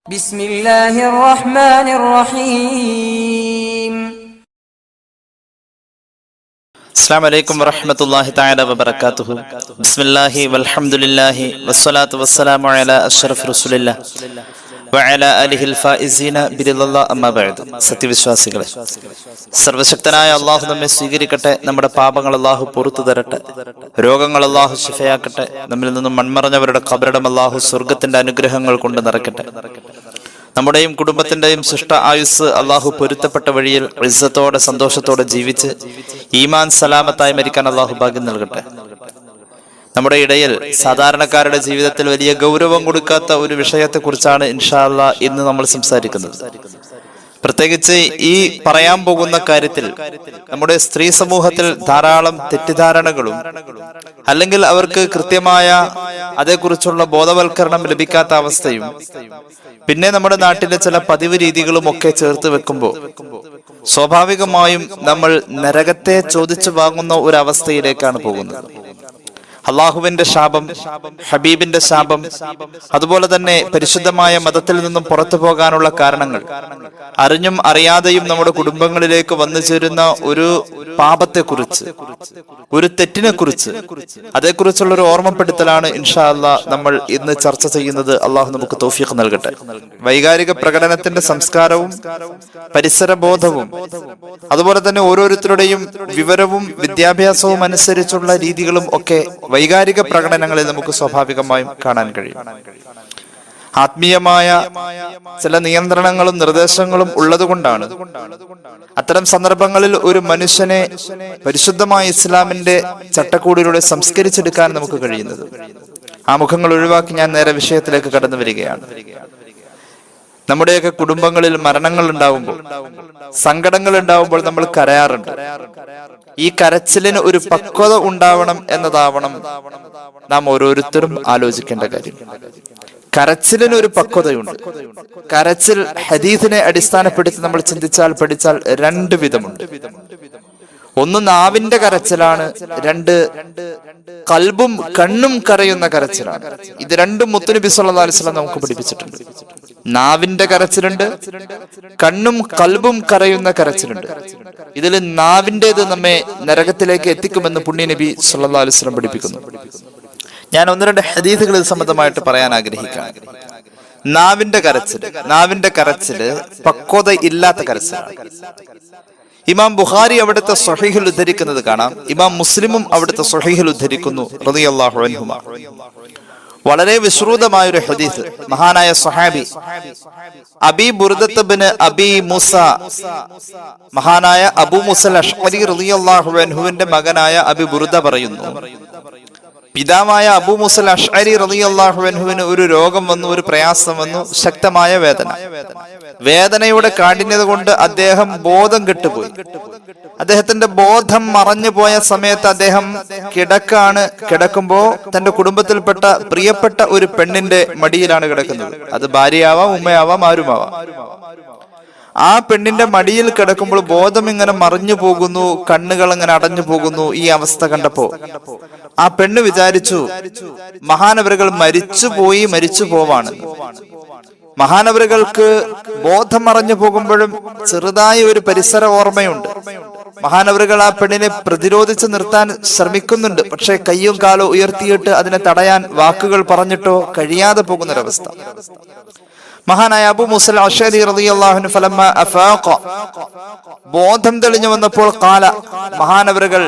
بسم الله الرحمن الرحيم. السلام عليكم ورحمة الله تعالى وبركاته. بسم الله والحمد لله والصلاة والسلام على أشرف رسول الله وعلى آله الفائزين برضا الله أما بعد. സത്യവിശ്വാസികളെ, സർവശക്തനായ അള്ളാഹു നമ്മെ സ്വീകരിക്കട്ടെ. നമ്മുടെ പാപങ്ങൾ അള്ളാഹു പുറത്തു തരട്ടെ. രോഗങ്ങൾ അള്ളാഹു ശിഫയാക്കട്ടെ. നമ്മിൽ നിന്നും മൺമറഞ്ഞവരുടെ ഖബറിടം അള്ളാഹു സ്വർഗത്തിന്റെ അനുഗ്രഹങ്ങൾ കൊണ്ട് നിറയ്ക്കട്ടെ. നമ്മുടെയും കുടുംബത്തിന്റെയും ശിഷ്ട ആയുസ് അള്ളാഹു പൊരുത്തപ്പെട്ട വഴിയിൽ ഇസ്സത്തോടെ സന്തോഷത്തോടെ ജീവിച്ച് ഈമാൻ സലാമത്തായി മരിക്കാൻ അള്ളാഹു ഭാഗ്യം നൽകട്ടെ. നമ്മുടെ ഇടയിൽ സാധാരണക്കാരുടെ ജീവിതത്തിൽ വലിയ ഗൗരവം കൊടുക്കാത്ത ഒരു വിഷയത്തെ കുറിച്ചാണ് ഇൻഷാ അല്ലാഹ് ഇന്ന് നമ്മൾ സംസാരിക്കുന്നത്. പ്രത്യേകിച്ച് ഈ പറയാൻ പോകുന്ന കാര്യത്തിൽ നമ്മുടെ സ്ത്രീ സമൂഹത്തിൽ ധാരാളം തെറ്റിദ്ധാരണകളും അല്ലെങ്കിൽ അവർക്ക് കൃത്യമായ അതേക്കുറിച്ചുള്ള ബോധവൽക്കരണം ലഭിക്കാത്ത അവസ്ഥയും പിന്നെ നമ്മുടെ നാട്ടിലെ ചില പതിവ് രീതികളും ഒക്കെ ചേർത്ത് വെക്കുമ്പോൾ സ്വാഭാവികമായും നമ്മൾ നരകത്തെ ചോദിച്ചു വാങ്ങുന്ന ഒരു അവസ്ഥയിലേക്കാണ് പോകുന്നത്. അള്ളാഹുവിന്റെ ശാപം, ഹബീബിന്റെ ശാപം, അതുപോലെ തന്നെ പരിശുദ്ധമായ മതത്തിൽ നിന്നും പുറത്തു പോകാനുള്ള കാരണങ്ങൾ അറിഞ്ഞും അറിയാതെയും നമ്മുടെ കുടുംബങ്ങളിലേക്ക് വന്നു ചേരുന്ന ഒരു പാപത്തെക്കുറിച്ച്, ഒരു തെറ്റിനെ കുറിച്ച്, അതേക്കുറിച്ചുള്ള ഒരു ഓർമ്മപ്പെടുത്തലാണ് ഇൻഷാ അല്ലാഹ് നമ്മൾ ഇന്ന് ചർച്ച ചെയ്യുന്നത്. അള്ളാഹു നമുക്ക് തൗഫീഖ് നൽകട്ടെ. വൈകാരിക പ്രകടനത്തിന്റെ സംസ്കാരവും പരിസരബോധവും അതുപോലെ തന്നെ ഓരോരുത്തരുടെയും വിവരവും വിദ്യാഭ്യാസവും അനുസരിച്ചുള്ള രീതികളും ഒക്കെ വൈകാരിക പ്രകടനങ്ങളിൽ നമുക്ക് സ്വാഭാവികമായും കാണാൻ കഴിയും. ആത്മീയമായ ചില നിയന്ത്രണങ്ങളും നിർദ്ദേശങ്ങളും ഉള്ളതുകൊണ്ടാണ് അത്തരം സന്ദർഭങ്ങളിൽ ഒരു മനുഷ്യനെ പരിശുദ്ധമായ ഇസ്ലാമിന്റെ ചട്ടക്കൂടിലൂടെ സംസ്കരിച്ചെടുക്കാൻ നമുക്ക് കഴിയുന്നത്. ആ മുഖങ്ങൾ ഒഴിവാക്കി ഞാൻ നേരെ വിഷയത്തിലേക്ക് കടന്നു വരികയാണ്. നമ്മുടെയൊക്കെ കുടുംബങ്ങളിൽ മരണങ്ങൾ ഉണ്ടാവുമ്പോൾ, സങ്കടങ്ങൾ ഉണ്ടാവുമ്പോൾ നമ്മൾ കരയാറുണ്ട്. ഈ കരച്ചിലിന് ഒരു പക്വത ഉണ്ടാവണം എന്നതാവണം നാം ഓരോരുത്തരും ആലോചിക്കേണ്ട കാര്യം. കരച്ചിലിന് ഒരു പക്വതയുണ്ട്. കരച്ചിൽ ഹദീസിനെ അടിസ്ഥാനപ്പെടുത്തി നമ്മൾ ചിന്തിച്ചാൽ പഠിച്ചാൽ രണ്ട് വിധമുണ്ട്. ഒന്ന് നാവിന്റെ കരച്ചിലാണ്, രണ്ട് കൽബും കണ്ണും കരയുന്ന കരച്ചിലാണ്. ഇത് രണ്ടും മുത്തുനബി സല്ലല്ലാഹു അലൈഹി വസല്ലം നമുക്ക് പഠിപ്പിച്ചിട്ടുണ്ട്. നാവിന്റെ കരച്ചിലുണ്ട്, കണ്ണും കൽബും കരയുന്ന കരച്ചിലുണ്ട്. ഇതിൽ നാവിൻ്റെത് നമ്മെ നരകത്തിലേക്ക് എത്തിക്കുമെന്ന് പുണ്യ നബി സല്ലല്ലാഹു അലൈഹി വസല്ലം പഠിപ്പിക്കുന്നു. ഞാൻ ഒന്ന് രണ്ട് ഹദീസുകൾ ഇത് സംബന്ധമായിട്ട് പറയാൻ ആഗ്രഹിക്കുകയാണ്. നാവിന്റെ കരച്ചില് പക്വത ഇല്ലാത്ത കരച്ചിലാണ്. ഇമാം ബുഖാരി അവിടുത്തെ സ്വഹീഹിൽ ഉദ്ധരിക്കുന്നത് കാണാം. ഇമാം മുസ്ലിമും അവിടുത്തെ സ്വഹീഹിൽ ഉദ്ധരിക്കുന്നു റളിയല്ലാഹു അൻഹുമ. വളരെ വിശ്രുതമായ ഒരു ഹദീസ്. മഹാനായ സ്വഹാബി അബീ ബുർദത്ത് ഇബ്നു അബീ മൂസ, മഹാനായ അബൂ മൂസൽ അശ്അരി റളിയല്ലാഹു അൻഹുവിന്റെ മകനായ അബീ ബുർദ പറയുന്നു, പിതാവായ അബൂ മൂസൽ അശ്അരി റളിയല്ലാഹു അൻഹുവിന് ഒരു രോഗം വന്നു, ഒരു പ്രയാസം വന്നു, ശക്തമായ വേദന. വേദനയുടെ കാഠിന്യത കൊണ്ട് അദ്ദേഹം ബോധം കെട്ടുപോയി. അദ്ദേഹത്തിന്റെ ബോധം മറഞ്ഞു പോയ സമയത്ത് അദ്ദേഹം കിടക്കുമ്പോ തന്റെ കുടുംബത്തിൽപ്പെട്ട പ്രിയപ്പെട്ട ഒരു പെണ്ണിന്റെ മടിയിലാണ് കിടക്കുന്നത്. അത് ഭാര്യയാവാം, ഉമ്മയാവാം, ആരുമാവാം. ആ പെണ്ണിന്റെ മടിയിൽ കിടക്കുമ്പോൾ ബോധം ഇങ്ങനെ മറിഞ്ഞു പോകുന്നു, കണ്ണുകൾ ഇങ്ങനെ അടഞ്ഞു പോകുന്നു. ഈ അവസ്ഥ കണ്ടപ്പോ ആ പെണ്ണ് വിചാരിച്ചു മഹാനവറുകൾ മരിച്ചു പോവാണ്. മഹാനവറുകൾക്ക് ബോധം മറഞ്ഞു പോകുമ്പോഴും ചെറുതായ ഒരു പരിസര ഓർമ്മയുണ്ട്. മഹാനവറുകൾ ആ പെണ്ണിനെ പ്രതിരോധിച്ച് നിർത്താൻ ശ്രമിക്കുന്നുണ്ട്. പക്ഷെ കയ്യും കാലോ ഉയർത്തിയിട്ട് അതിനെ തടയാൻ വാക്കുകൾ പറഞ്ഞിട്ടോ കഴിയാതെ പോകുന്നൊരവസ്ഥ. മഹാനായ അബൂ മൂസൽ അശ്അരി റളിയല്ലാഹു അൻഹു ഫലമ്മ അഫാഖ, ബോധം തെളിഞ്ഞു വന്നപ്പോൾ ഖാല, മഹാനവറുകൾ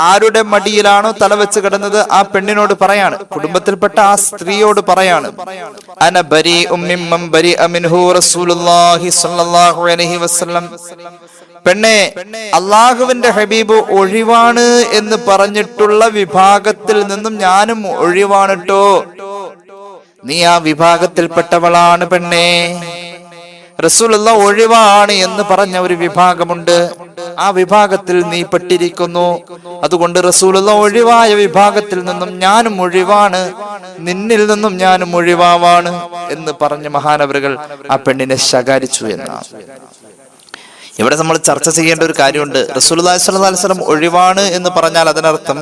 ആരുടെ മടിയിലാണോ തലവെച്ച് കിടന്നത് ആ പെണ്ണിനോട് പറയാണ്, കുടുംബത്തിൽപ്പെട്ട ആ സ്ത്രീയോട് പറയാണ്, അന ബരീഉം മിമ്മൻ ബരിഅ മിൻഹു റസൂലുള്ളാഹി സ്വല്ലല്ലാഹു അലൈഹി വസല്ലം, പെണ്ണെ, അള്ളാഹുവിന്റെ ഹബീബ് ഒഴിവാണ് എന്ന് പറഞ്ഞിട്ടുള്ള വിഭാഗത്തിൽ നിന്നും ഞാനും ഒഴിവാണിട്ടോ. നീ ആ വിഭാഗത്തിൽപ്പെട്ടവളാണ് പെണ്ണേ. റസൂലുള്ളാഹി ഒഴിവാണ് എന്ന് പറഞ്ഞ ഒരു വിഭാഗമുണ്ട്, ആ വിഭാഗത്തിൽ നീ പെട്ടിരിക്കുന്നു. അതുകൊണ്ട് റസൂലുള്ളാഹി ഒഴിവായ വിഭാഗത്തിൽ നിന്നും ഞാനും ഒഴിവാണ്, നിന്നിൽ നിന്നും ഞാനും ഒഴിവാവാണ് എന്ന് പറഞ്ഞ മഹാനവറുകൾ ആ പെണ്ണിനെ ശകാരിച്ചു എന്നാണ്. ഇവിടെ നമ്മൾ ചർച്ച ചെയ്യേണ്ട ഒരു കാര്യമുണ്ട്. റസൂലുള്ളാഹി സ്വല്ലല്ലാഹു അലൈഹി വസല്ലം ഒഴിവാണ് എന്ന് പറഞ്ഞാൽ അതിനർത്ഥം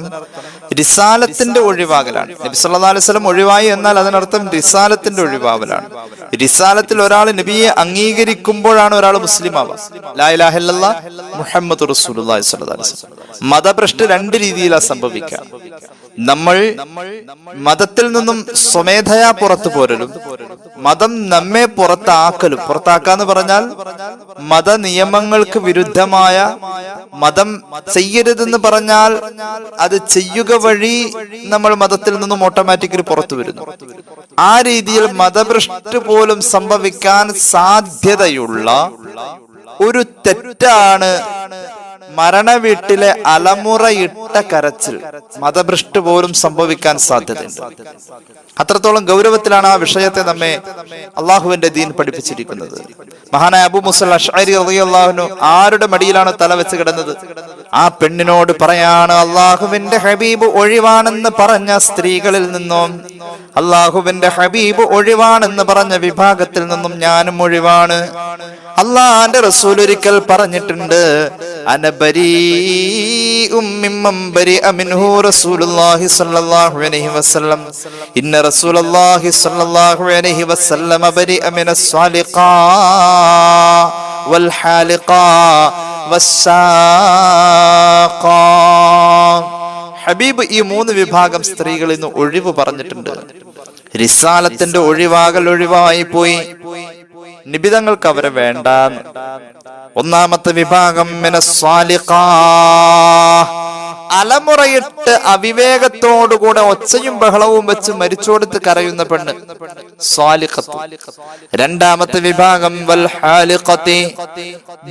റിസാലത്തിന്റെ ഒഴിവാകലാണ്. നബി സല്ലല്ലാഹു അലൈഹി വസല്ലം ഒഴിവായി എന്നാൽ അതിനർത്ഥം റിസാലത്തിന്റെ ഒഴിവാകലാണ്. റിസാലത്തിൽ ഒരാൾ നബിയെ അംഗീകരിക്കുമ്പോഴാണ് ഒരാൾ മുസ്ലിം ആവുക. ലാ ഇലാഹ ഇല്ലല്ലാഹ് മുഹമ്മദുർ റസൂലുള്ളാഹി സ്വല്ലല്ലാഹു അലൈഹി വസല്ലം. മതഭ്രഷ്ട് രണ്ട് രീതിയിലാണ് സംഭവിക്കുക. നമ്മൾ മതത്തിൽ നിന്നും സ്വമേധയാ പുറത്തു പോരലും മതം നമ്മെ പുറത്താക്കലും. പുറത്താക്കാന്ന് പറഞ്ഞാൽ മത നിയമങ്ങൾക്ക് വിരുദ്ധമായ മതം ചെയ്യരുതെന്ന് പറഞ്ഞാൽ അത് ചെയ്യുക വഴി നമ്മൾ മതത്തിൽ നിന്നും ഓട്ടോമാറ്റിക്കലി പുറത്തു വരുന്നു. ആ രീതിയിൽ മതഭ്രഷ്ട് പോലും സംഭവിക്കാൻ സാധ്യതയുള്ള ഒരു തെറ്റാണ് മരണ വീട്ടിലെ അലമുറയിട്ട കരച്ചിൽ. മതഭ്രഷ്ട് പോലും സംഭവിക്കാൻ സാധ്യതയുണ്ട്. അത്രത്തോളം ഗൗരവത്തിലാണ് ആ വിഷയത്തെ നമ്മെ അള്ളാഹുവിന്റെ ദീൻ പഠിപ്പിച്ചിരിക്കുന്നത്. മഹാനായ അബൂ മുസൽ അശ്അരി റളിയല്ലാഹു അൻഹു ആരുടെ മടിയിലാണ് തല വെച്ച് കിടന്നത്? ആ പെണ്ണിനോട് പറയാണ്, അള്ളാഹുവിന്റെ ഹബീബ് ഒഴിവാണെന്ന് പറഞ്ഞ സ്ത്രീകളിൽ നിന്നും, അള്ളാഹുവിന്റെ ഹബീബ് ഒഴിവാണെന്ന് പറഞ്ഞ വിഭാഗത്തിൽ നിന്നും ഞാനും ഒഴിവാണ്. അള്ളാഹുവിന്റെ റസൂൽ ഒരിക്കൽ പറഞ്ഞിട്ടുണ്ട്, അനബരീഉം മിമ്മൻ ബരിഅ മിൻഹു റസൂലുള്ളാഹി സ്വല്ലല്ലാഹു അലൈഹി വസല്ലം ഇന്ന റസൂലുള്ളാഹി സ്വല്ലല്ലാഹു അലൈഹി വസല്ലം ബരിഅ മിനസ് സാലിഖാ വൽ ഹാലിഖാ വസ്സാഖാ. ഹബീബ് ഈ മൂന്ന് വിഭാഗം സ്ത്രീകളിൽ നിന്ന് ഒഴിവ് പറഞ്ഞിട്ടുണ്ട്. റിസാലത്തിന്റെ ഒഴിവായി പോയി. നിബിതങ്ങൾക്ക് അവരെ വേണ്ട. ഒന്നാമത്തെ വിഭാഗം മിനസ്സാലിഖാ, അലമുറയിട്ട് അവിവേകത്തോടുകൂടെ ഒച്ചയും ബഹളവും വെച്ച് മരിച്ചോടുത്ത് കരയുന്ന പെണ്ണ്, സ്വാലിഖത്ത്. രണ്ടാമത്തെ വിഭാഗം വൽ ഹാലിഖത്തി,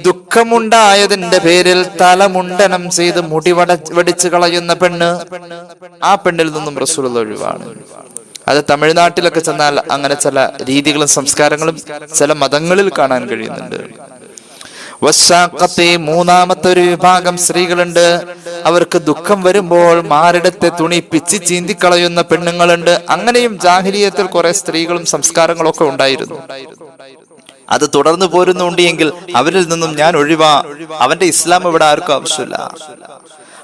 ദുഃഖമുണ്ടായതിന്റെ പേരിൽ തലമുണ്ടനം ചെയ്ത് മുടി വടിച്ചു കളയുന്ന പെണ്ണ്. ആ പെണ്ണിൽ നിന്നും റസൂലുള്ളാഹി ഒഴിവാണ്. അത് തമിഴ്നാട്ടിലൊക്കെ ചെന്നാൽ അങ്ങനെ ചില രീതികളും സംസ്കാരങ്ങളും ചില മതങ്ങളിൽ കാണാൻ കഴിയുന്നുണ്ട്. വശാഖത്തെ, മൂന്നാമത്തെ ഒരു വിഭാഗം സ്ത്രീകളുണ്ട്. അവർക്ക് ദുഃഖം വരുമ്പോൾ മാറിടത്തെ തുണി പിച്ചി ചീന്തിക്കളയുന്ന പെണ്ണുങ്ങളുണ്ട്. അങ്ങനെയും ജാഹിലിയത്തിൽ കുറെ സ്ത്രീകളും സംസ്കാരങ്ങളും ഒക്കെ ഉണ്ടായിരുന്നു. അത് തുടർന്നു പോരുന്നുണ്ട് എങ്കിൽ അവരിൽ നിന്നും ഞാൻ ഒഴിവാ. അവന്റെ ഇസ്ലാം ഇവിടെ ആർക്കും ആവശ്യമില്ല.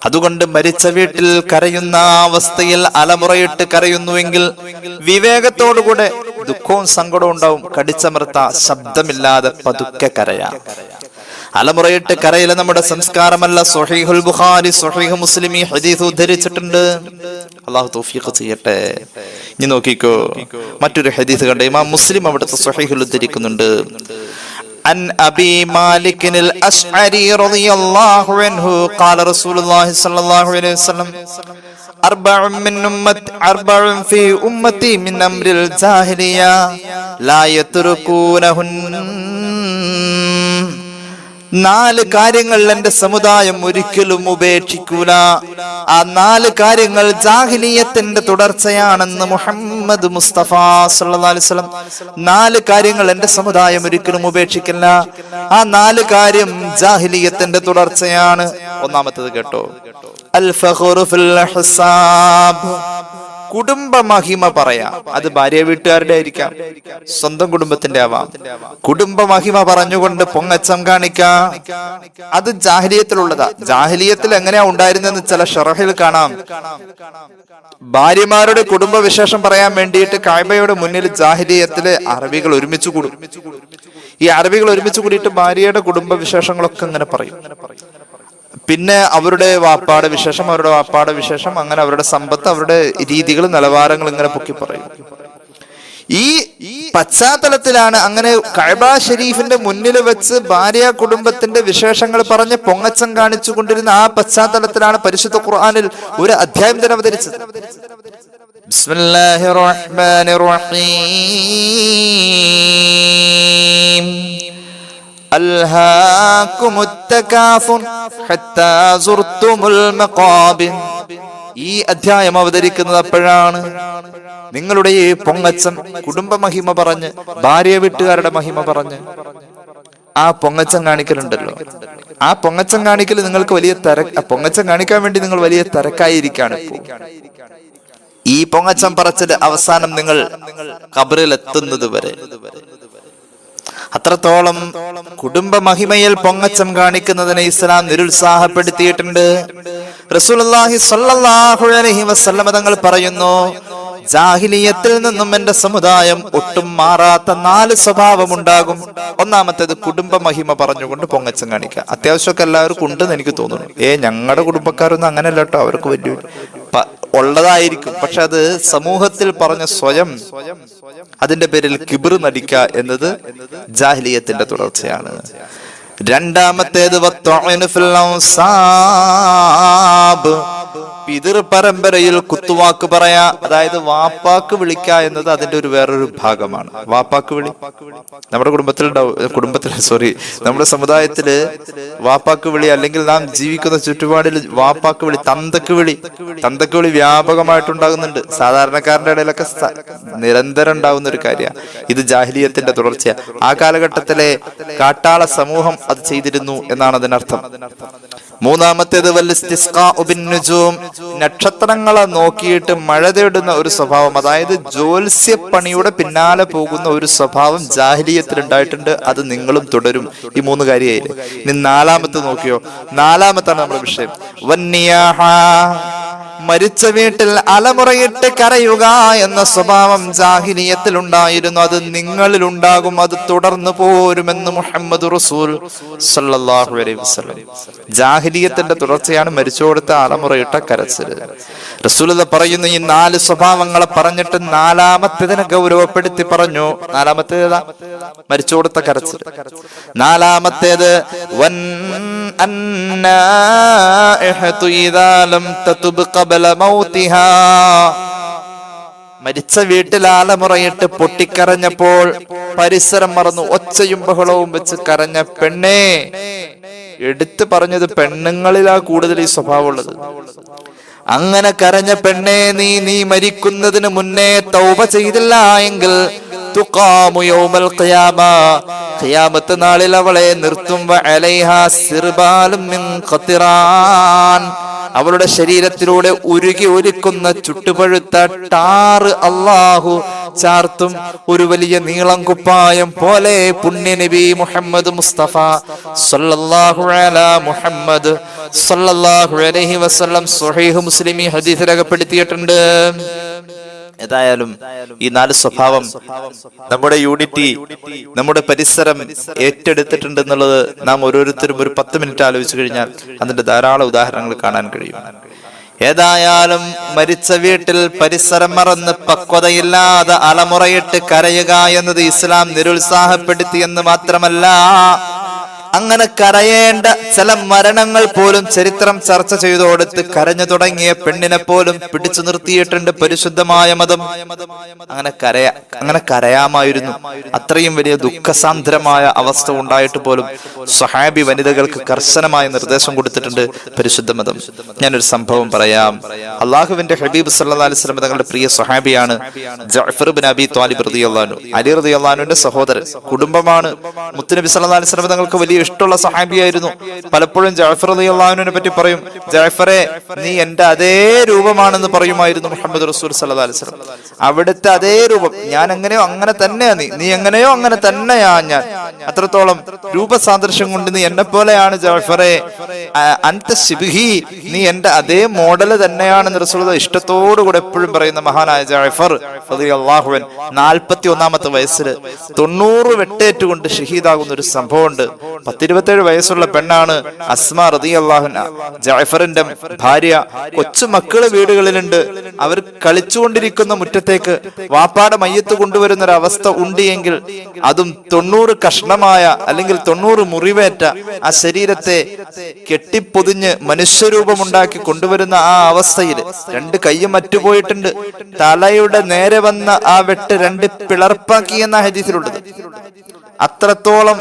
അതുകൊണ്ട് മരിച്ച വീട്ടിൽ കരയുന്ന അവസ്ഥയിൽ അലമുറയിട്ട് കരയുന്നുവെങ്കിൽ വിവേകത്തോടുകൂടെ ദുഃഖവും സങ്കടവും ഉണ്ടാവും. കടിച്ചമർത്ത ശബ്ദമില്ലാതെ പതുക്കെ കരയാം. അലമുറയിട്ട് കരയിലെ നമ്മുടെ സംസ്കാരമല്ല. സ്വഹീഹുൽ ബുഖാരി, സ്വഹീഹ് മുസ്ലിം ഈ ഹദീസ് ഉദ്ധരിച്ചിട്ടുണ്ട്. അല്ലാഹു തൗഫീഖ് ചെയ്യട്ടെ. ഇനി നോക്കിക്കോ, മറ്റൊരു ഹദീസ് കണ്ട ഇമാം മുസ്ലിം അവിടുത്തെ സ്വഹീഹിൽ ഉദ്ധരിക്കുന്നുണ്ട്. عن أبي مالك الأشعري رضي الله عنه قال رسول الله صلى الله عليه وسلم أربع في أمتي من أمر الجاهلية لا يتركونهن. 4 കാര്യങ്ങൾ എന്റെ സമുദായം ഒരിക്കലും ഉപേക്ഷിക്കൂല. ആ 4 കാര്യങ്ങൾ ജാഹിലിയത്തിന്റെ തുടർച്ചയാണെന്ന് മുഹമ്മദ് മുസ്തഫ സല്ലല്ലാഹു അലൈഹി വസല്ലം. 4 കാര്യങ്ങൾ എന്റെ സമുദായം ഒരിക്കലും ഉപേക്ഷിക്കില്ല. ആ 4 കാര്യം ജാഹിലിയത്തിന്റെ തുടർച്ചയാണ്. ഒന്നാമത്തേത് കേട്ടോ, അൽ ഫഖ്റു ഫിൽ ഹിസാബ്, കുടുംബ മഹിമ പറയാം. അത് ഭാര്യ വീട്ടുകാരുടെ ആയിരിക്കാം, സ്വന്തം കുടുംബത്തിന്റെ ആവാം. കുടുംബ മഹിമ പറഞ്ഞുകൊണ്ട് പൊങ്ങച്ചം കാണിക്കാം. അത് ജാഹിലിയത്തിലുള്ളതാ. ജാഹിലിയത്തിൽ എങ്ങനെയാ ഉണ്ടായിരുന്നെന്ന് ചില ഷറഹിൽ കാണാം. ഭാര്യമാരുടെ കുടുംബ വിശേഷം പറയാൻ വേണ്ടിയിട്ട് കഅബയുടെ മുന്നിൽ ജാഹിലിയത്തിലെ അറബികൾ ഒരുമിച്ച് കൂടും. ഈ അറബികൾ ഒരുമിച്ച് കൂടിയിട്ട് ഭാര്യയുടെ കുടുംബ വിശേഷങ്ങളൊക്കെ അങ്ങനെ പറയും. പിന്നെ അവരുടെ വാപ്പാടെ വിശേഷം, അവരുടെ വാപ്പാടെ വിശേഷം, അങ്ങനെ അവരുടെ സമ്പത്ത്, അവരുടെ രീതികൾ, നിലവാരങ്ങൾ ഇങ്ങനെ പൊക്കി പറയും. ഈ പശ്ചാത്തലത്തിലാണ് അങ്ങനെ കഅബ ഷരീഫിന്റെ മുന്നിൽ വെച്ച് ഭാര്യ കുടുംബത്തിന്റെ വിശേഷങ്ങൾ പറഞ്ഞ് പൊങ്ങച്ചം കാണിച്ചു കൊണ്ടിരുന്ന ആ പശ്ചാത്തലത്തിലാണ് പരിശുദ്ധ ഖുർആനിൽ ഒരു അധ്യായം തന്നെ അവതരിച്ചത്. ബിസ്മില്ലാഹിർ റഹ്മാനിർ റഹീം. അൽഹാകുമുത് തകാസുർ ഹത്താ സുർതുമുൽ മഖാബിർ. ഈ അധ്യായം അവതരിക്കുന്നത് അപ്പോഴാണ്. നിങ്ങളുടെ ഈ പൊങ്ങച്ചം, കുടുംബ മഹിമ പറഞ്ഞ്, ഭാര്യ വീട്ടുകാരുടെ മഹിമ പറഞ്ഞ് ആ പൊങ്ങച്ചം കാണിക്കലുണ്ടല്ലോ, ആ പൊങ്ങച്ചം കാണിക്കൽ നിങ്ങൾക്ക് വലിയ പൊങ്ങച്ചം കാണിക്കാൻ വേണ്ടി നിങ്ങൾ വലിയ തിരക്കായിരിക്കാണ് ഇപ്പോ. ഈ പൊങ്ങച്ചം പറച്ചില് അവസാനം നിങ്ങൾ ഖബറിൽ എത്തുന്നത് വരെ. അത്രത്തോളം കുടുംബ മഹിമയിൽ പൊങ്ങച്ചം കാണിക്കുന്നതിനെ ഇസ്ലാം നിരുത്സാഹപ്പെടുത്തിയിട്ടുണ്ട്. റസൂലുള്ളാഹി സ്വല്ലല്ലാഹു അലൈഹി വസല്ലം തങ്ങൾ പറയുന്നു, ജാഹിലിയത്തിൽ നിന്നും എന്റെ സമുദായം ഒട്ടും മാറാത്ത 4 സ്വഭാവം ഉണ്ടാകും. ഒന്നാമത്തേത് കുടുംബ മഹിമ പറഞ്ഞുകൊണ്ട് പൊങ്ങച്ചം കാണിക്കുക. അത്യാവശ്യമൊക്കെ എല്ലാവർക്കും ഉണ്ടെന്ന് എനിക്ക് തോന്നുന്നു. ഞങ്ങളുടെ കുടുംബക്കാരൊന്നും അങ്ങനെയല്ല കേട്ടോ, അവർക്ക് വലിയ ഉള്ളതായിരിക്കും. പക്ഷെ അത് സമൂഹത്തിൽ പറഞ്ഞ സ്വയം അതിന്റെ പേരിൽ കിബിർ നടിക്കുക എന്നത് ജാഹിലിയത്തിന്റെ തുടർച്ചയാണ്. രണ്ടാമത്തേത് പിതൃ പരമ്പരയിൽ കുത്തുവാക്ക് പറയാ, അതായത് വാപ്പാക്ക് വിളിക്ക എന്നത് അതിന്റെ ഒരു വേറൊരു ഭാഗമാണ്. വാപ്പാക്ക് വിളി നമ്മുടെ നമ്മുടെ സമുദായത്തില് വാപ്പാക്ക് വിളി, അല്ലെങ്കിൽ നാം ജീവിക്കുന്ന ചുറ്റുപാടിൽ വാപ്പാക്ക് വിളി, തന്തക്ക് വിളി വ്യാപകമായിട്ടുണ്ടാകുന്നുണ്ട്. സാധാരണക്കാരന്റെ ഇടയിലൊക്കെ നിരന്തരം ഉണ്ടാകുന്ന ഒരു കാര്യമാണ്. ഇത് ജാഹിലിയത്തിന്റെ തുടർച്ചയാണ്. ആ കാലഘട്ടത്തിലെ കാട്ടാള സമൂഹം അത് ചെയ്തിരുന്നു എന്നാണ് അതിനർത്ഥം. മൂന്നാമത്തേത് നക്ഷത്രങ്ങളെ നോക്കിയിട്ട് മഴ തേടുന്ന ഒരു സ്വഭാവം, അതായത് ജ്യോത്സ്യപ്പണിയുടെ പിന്നാലെ പോകുന്ന ഒരു സ്വഭാവം ജാഹിലിയത്തിൽ ഉണ്ടായിട്ടുണ്ട്. അത് നിങ്ങളും തുടരും. ഈ 3 കാര്യമായില്ലേ. ഇനി 4മത്തെ നോക്കിയോ. 4മത്താണ് നമ്മുടെ വിഷയം. മരിച്ച വീട്ടിൽ അലമുറയിട്ട് കരയുക എന്ന സ്വഭാവം ജാഹിലിയത്തിൽ ഉണ്ടായിരുന്നു. അത് നിങ്ങളിൽ ഉണ്ടാകും, അത് തുടർന്നു പോരുമെന്ന് മുഹമ്മദ് റസൂൽ സല്ലല്ലാഹു അലൈഹി വസല്ലം. ജാഹിലിയത്തിന്റെ തുടർച്ചയാണ് മരിച്ചോടുത്ത അലമുറയിട്ട കരച്ചിൽ. റസൂൽ പറയുന്നു, ഈ 4 സ്വഭാവങ്ങളെ പറഞ്ഞിട്ട് 4മത്തേതിനെ ഗൗരവപ്പെടുത്തി പറഞ്ഞു. 4മത്തേതാ? മരിച്ചോടുത്ത കരച്ചിൽ. 4മത്തേത് മരിച്ച വീട്ടിൽ ആലമുറയിട്ട് പൊട്ടിക്കരഞ്ഞപ്പോൾ പരിസരം മറന്നു ഒച്ചയും ബഹളവും വെച്ച് കരഞ്ഞ പെണ്ണേ. എടുത്തു പറഞ്ഞത് പെണ്ണുങ്ങളിലാ കൂടുതൽ ഈ സ്വഭാവമുള്ളത്. അങ്ങനെ കരഞ്ഞ പെണ്ണേ, നീ മരിക്കുന്നതിന് മുന്നേ തൗബ ചെയ്തില്ല എങ്കിൽ തുഖാമു യൗമൽ ഖിയാമ, ഖിയാമത്ത് നാളിൽ അവളെ നിർത്തും. വഅലൈഹാ സിർബാലും മിൻ ഖതിറാൻ, അവളുടെ ശരീരത്തിലൂടെ ഉരുകി ഒലിക്കുന്ന ചുട്ടുപഴുത്ത ടാറ് അല്ലാഹു ചാർത്തും. ഒരു വലിയ നീളം കുപ്പായം പോലെ പുണ്യ നബി മുഹമ്മദ് മുസ്തഫ സല്ലല്ലാഹു അലാ മുഹമ്മദ് സല്ലല്ലാഹു അലൈഹി വസല്ലം സ്വഹീഹ് മുസ്ലിം ഹദീസ് രേഖപ്പെടുത്തിയിട്ടുണ്ട്. ഏതായാലും ഈ 4 സ്വഭാവം നമ്മുടെ യൂണിറ്റി, നമ്മുടെ പരിസരം ഏറ്റെടുത്തിട്ടുണ്ട് എന്നുള്ളത് നാം ഓരോരുത്തരും ഒരു 10 മിനിറ്റ് ആലോചിച്ചു കഴിഞ്ഞാൽ അതിന്റെ ധാരാളം ഉദാഹരണങ്ങൾ കാണാൻ കഴിയും. ഏതായാലും മരിച്ച വീട്ടിൽ പരിസരം മറന്ന് പക്വതയില്ലാതെ അലമുറയിട്ട് കരയുക എന്നത് ഇസ്ലാം നിരുത്സാഹപ്പെടുത്തിയെന്ന് മാത്രമല്ല, അങ്ങനെ കരയേണ്ട ചില മരണങ്ങൾ പോലും ചരിത്രം ചർച്ച ചെയ്തു കൊടുത്ത് കരഞ്ഞു തുടങ്ങിയ പെണ്ണിനെ പോലും പിടിച്ചു നിർത്തിയിട്ടുണ്ട് പരിശുദ്ധമായ മതം. അങ്ങനെ കരയാമായിരുന്നു. അത്രയും വലിയ ദുഃഖസാന്ദ്രമായ അവസ്ഥ ഉണ്ടായിട്ട് പോലും സ്വഹാബി വനിതകൾക്ക് കർശനമായ നിർദ്ദേശം കൊടുത്തിട്ടുണ്ട് പരിശുദ്ധ മതം. ഞാനൊരു സംഭവം പറയാം. അള്ളാഹുവിന്റെ ഹബീബ് സല്ലല്ലാഹു അലൈഹി വസല്ലം തങ്ങളുടെ പ്രിയ സ്വഹാബിയാണ് ജഅഫർ ഇബ്നു അബി ത്വാലിബ് റളിയല്ലാഹു അൻഹു. അലി റളിയല്ലാഹു അൻഹുവിന്റെ സഹോദരൻ. കുടുംബമാണ്. മുത്തുനബി സല്ലല്ലാഹു അലൈഹി വസല്ലം തങ്ങൾക്ക് വലിയ ഇഷ്ടമുള്ള സഹാബിയായിരുന്നു. പലപ്പോഴും ജഅഫർ റളിയല്ലാഹു അൻഹുവിനെ പറ്റി പറയും, ജഅഫറെ നീ എന്റെ അതേ രൂപമാണെന്ന് പറയുമായിരുന്നു മുഹമ്മദ് റസൂൽ സല്ലല്ലാഹു അലൈഹി വസല്ലം. അവിടുത്തെ അതേ രൂപം, ഞാൻ എങ്ങനെയോ അങ്ങനെ തന്നെയാ നീ എങ്ങനെയോ അങ്ങനെ തന്നെയാ ഞാൻ. അത്രത്തോളം രൂപസാദൃശ്യം കൊണ്ട് നീ എന്നെ പോലെയാണ് ജഅഫറെ. അൻത ശിബ്ഹി, നീ എന്റെ അതേ മോഡല് തന്നെയാണെന്ന് റസൂൽ ഇഷ്ടത്തോടു കൂടെ എപ്പോഴും പറയുന്ന മഹാനായ ജഅഫർ റളിയല്ലാഹു അൻഹു 41-ാമത്തെ വയസ്സിൽ 90 വെട്ടേറ്റുകൊണ്ട് ഷഹീദാകുന്ന ഒരു സംഭവമുണ്ട്. 10-27 വയസ്സുള്ള പെണ്ണാണ് അസ്മാ റളിയല്ലാഹു അൻഹ, ജഅഫറിന്റെ ഭാര്യ. കൊച്ചു മക്കള് വീടുകളിലുണ്ട്. അവർ കളിച്ചുകൊണ്ടിരിക്കുന്ന മുറ്റത്തേക്ക് വാപ്പാടെ മയ്യത്ത് കൊണ്ടുവരുന്ന ഒരു അവസ്ഥ ഉണ്ട് എങ്കിൽ, അതും 90 കഷ്ണമായ അല്ലെങ്കിൽ 90 മുറിവേറ്റ ആ ശരീരത്തെ കെട്ടിപ്പൊതിഞ്ഞ് മനുഷ്യരൂപമുണ്ടാക്കി കൊണ്ടുവരുന്ന ആ അവസ്ഥയിൽ 2 കൈയും മറ്റുപോയിട്ടുണ്ട്. തലയുടെ നേരെ വന്ന ആ വെട്ട് 2 പിളർപ്പാക്കി എന്ന ഹദീസിലുള്ളത്. അത്രത്തോളം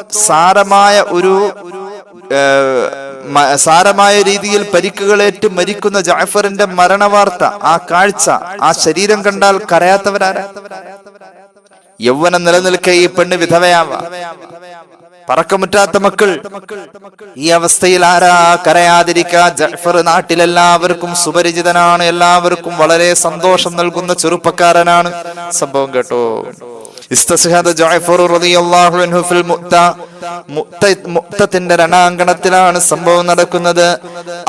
സാരമായ രീതിയിൽ പരിക്കുകളേറ്റ് മരിക്കുന്ന ജഅഫറിന്റെ മരണവാർത്ത, ആ കാഴ്ച, ആ ശരീരം കണ്ടാൽ കരയാത്തവരാരാ? യൗവനം നിലനിൽക്കെ ഈ പെണ്ണ് വിധവയാവാം. പറക്കമുറ്റാത്ത മക്കൾ. ഈ അവസ്ഥയിൽ ആരാ കരയാതിരിക്കുക? ജഅഫർ നാട്ടിലെല്ലാവർക്കും സുപരിചിതനാണ്. എല്ലാവർക്കും വളരെ സന്തോഷം നൽകുന്ന ചെറുപ്പക്കാരനാണ്. സംഭവം കേട്ടോ. ഇസ്തസ്ഹദ ജഅഫർ റളിയല്ലാഹു അൻഹു ഫിൽ മുഅ്തത്തിന്റെ രണാങ്കണത്തിലാണ് സംഭവം നടക്കുന്നത്.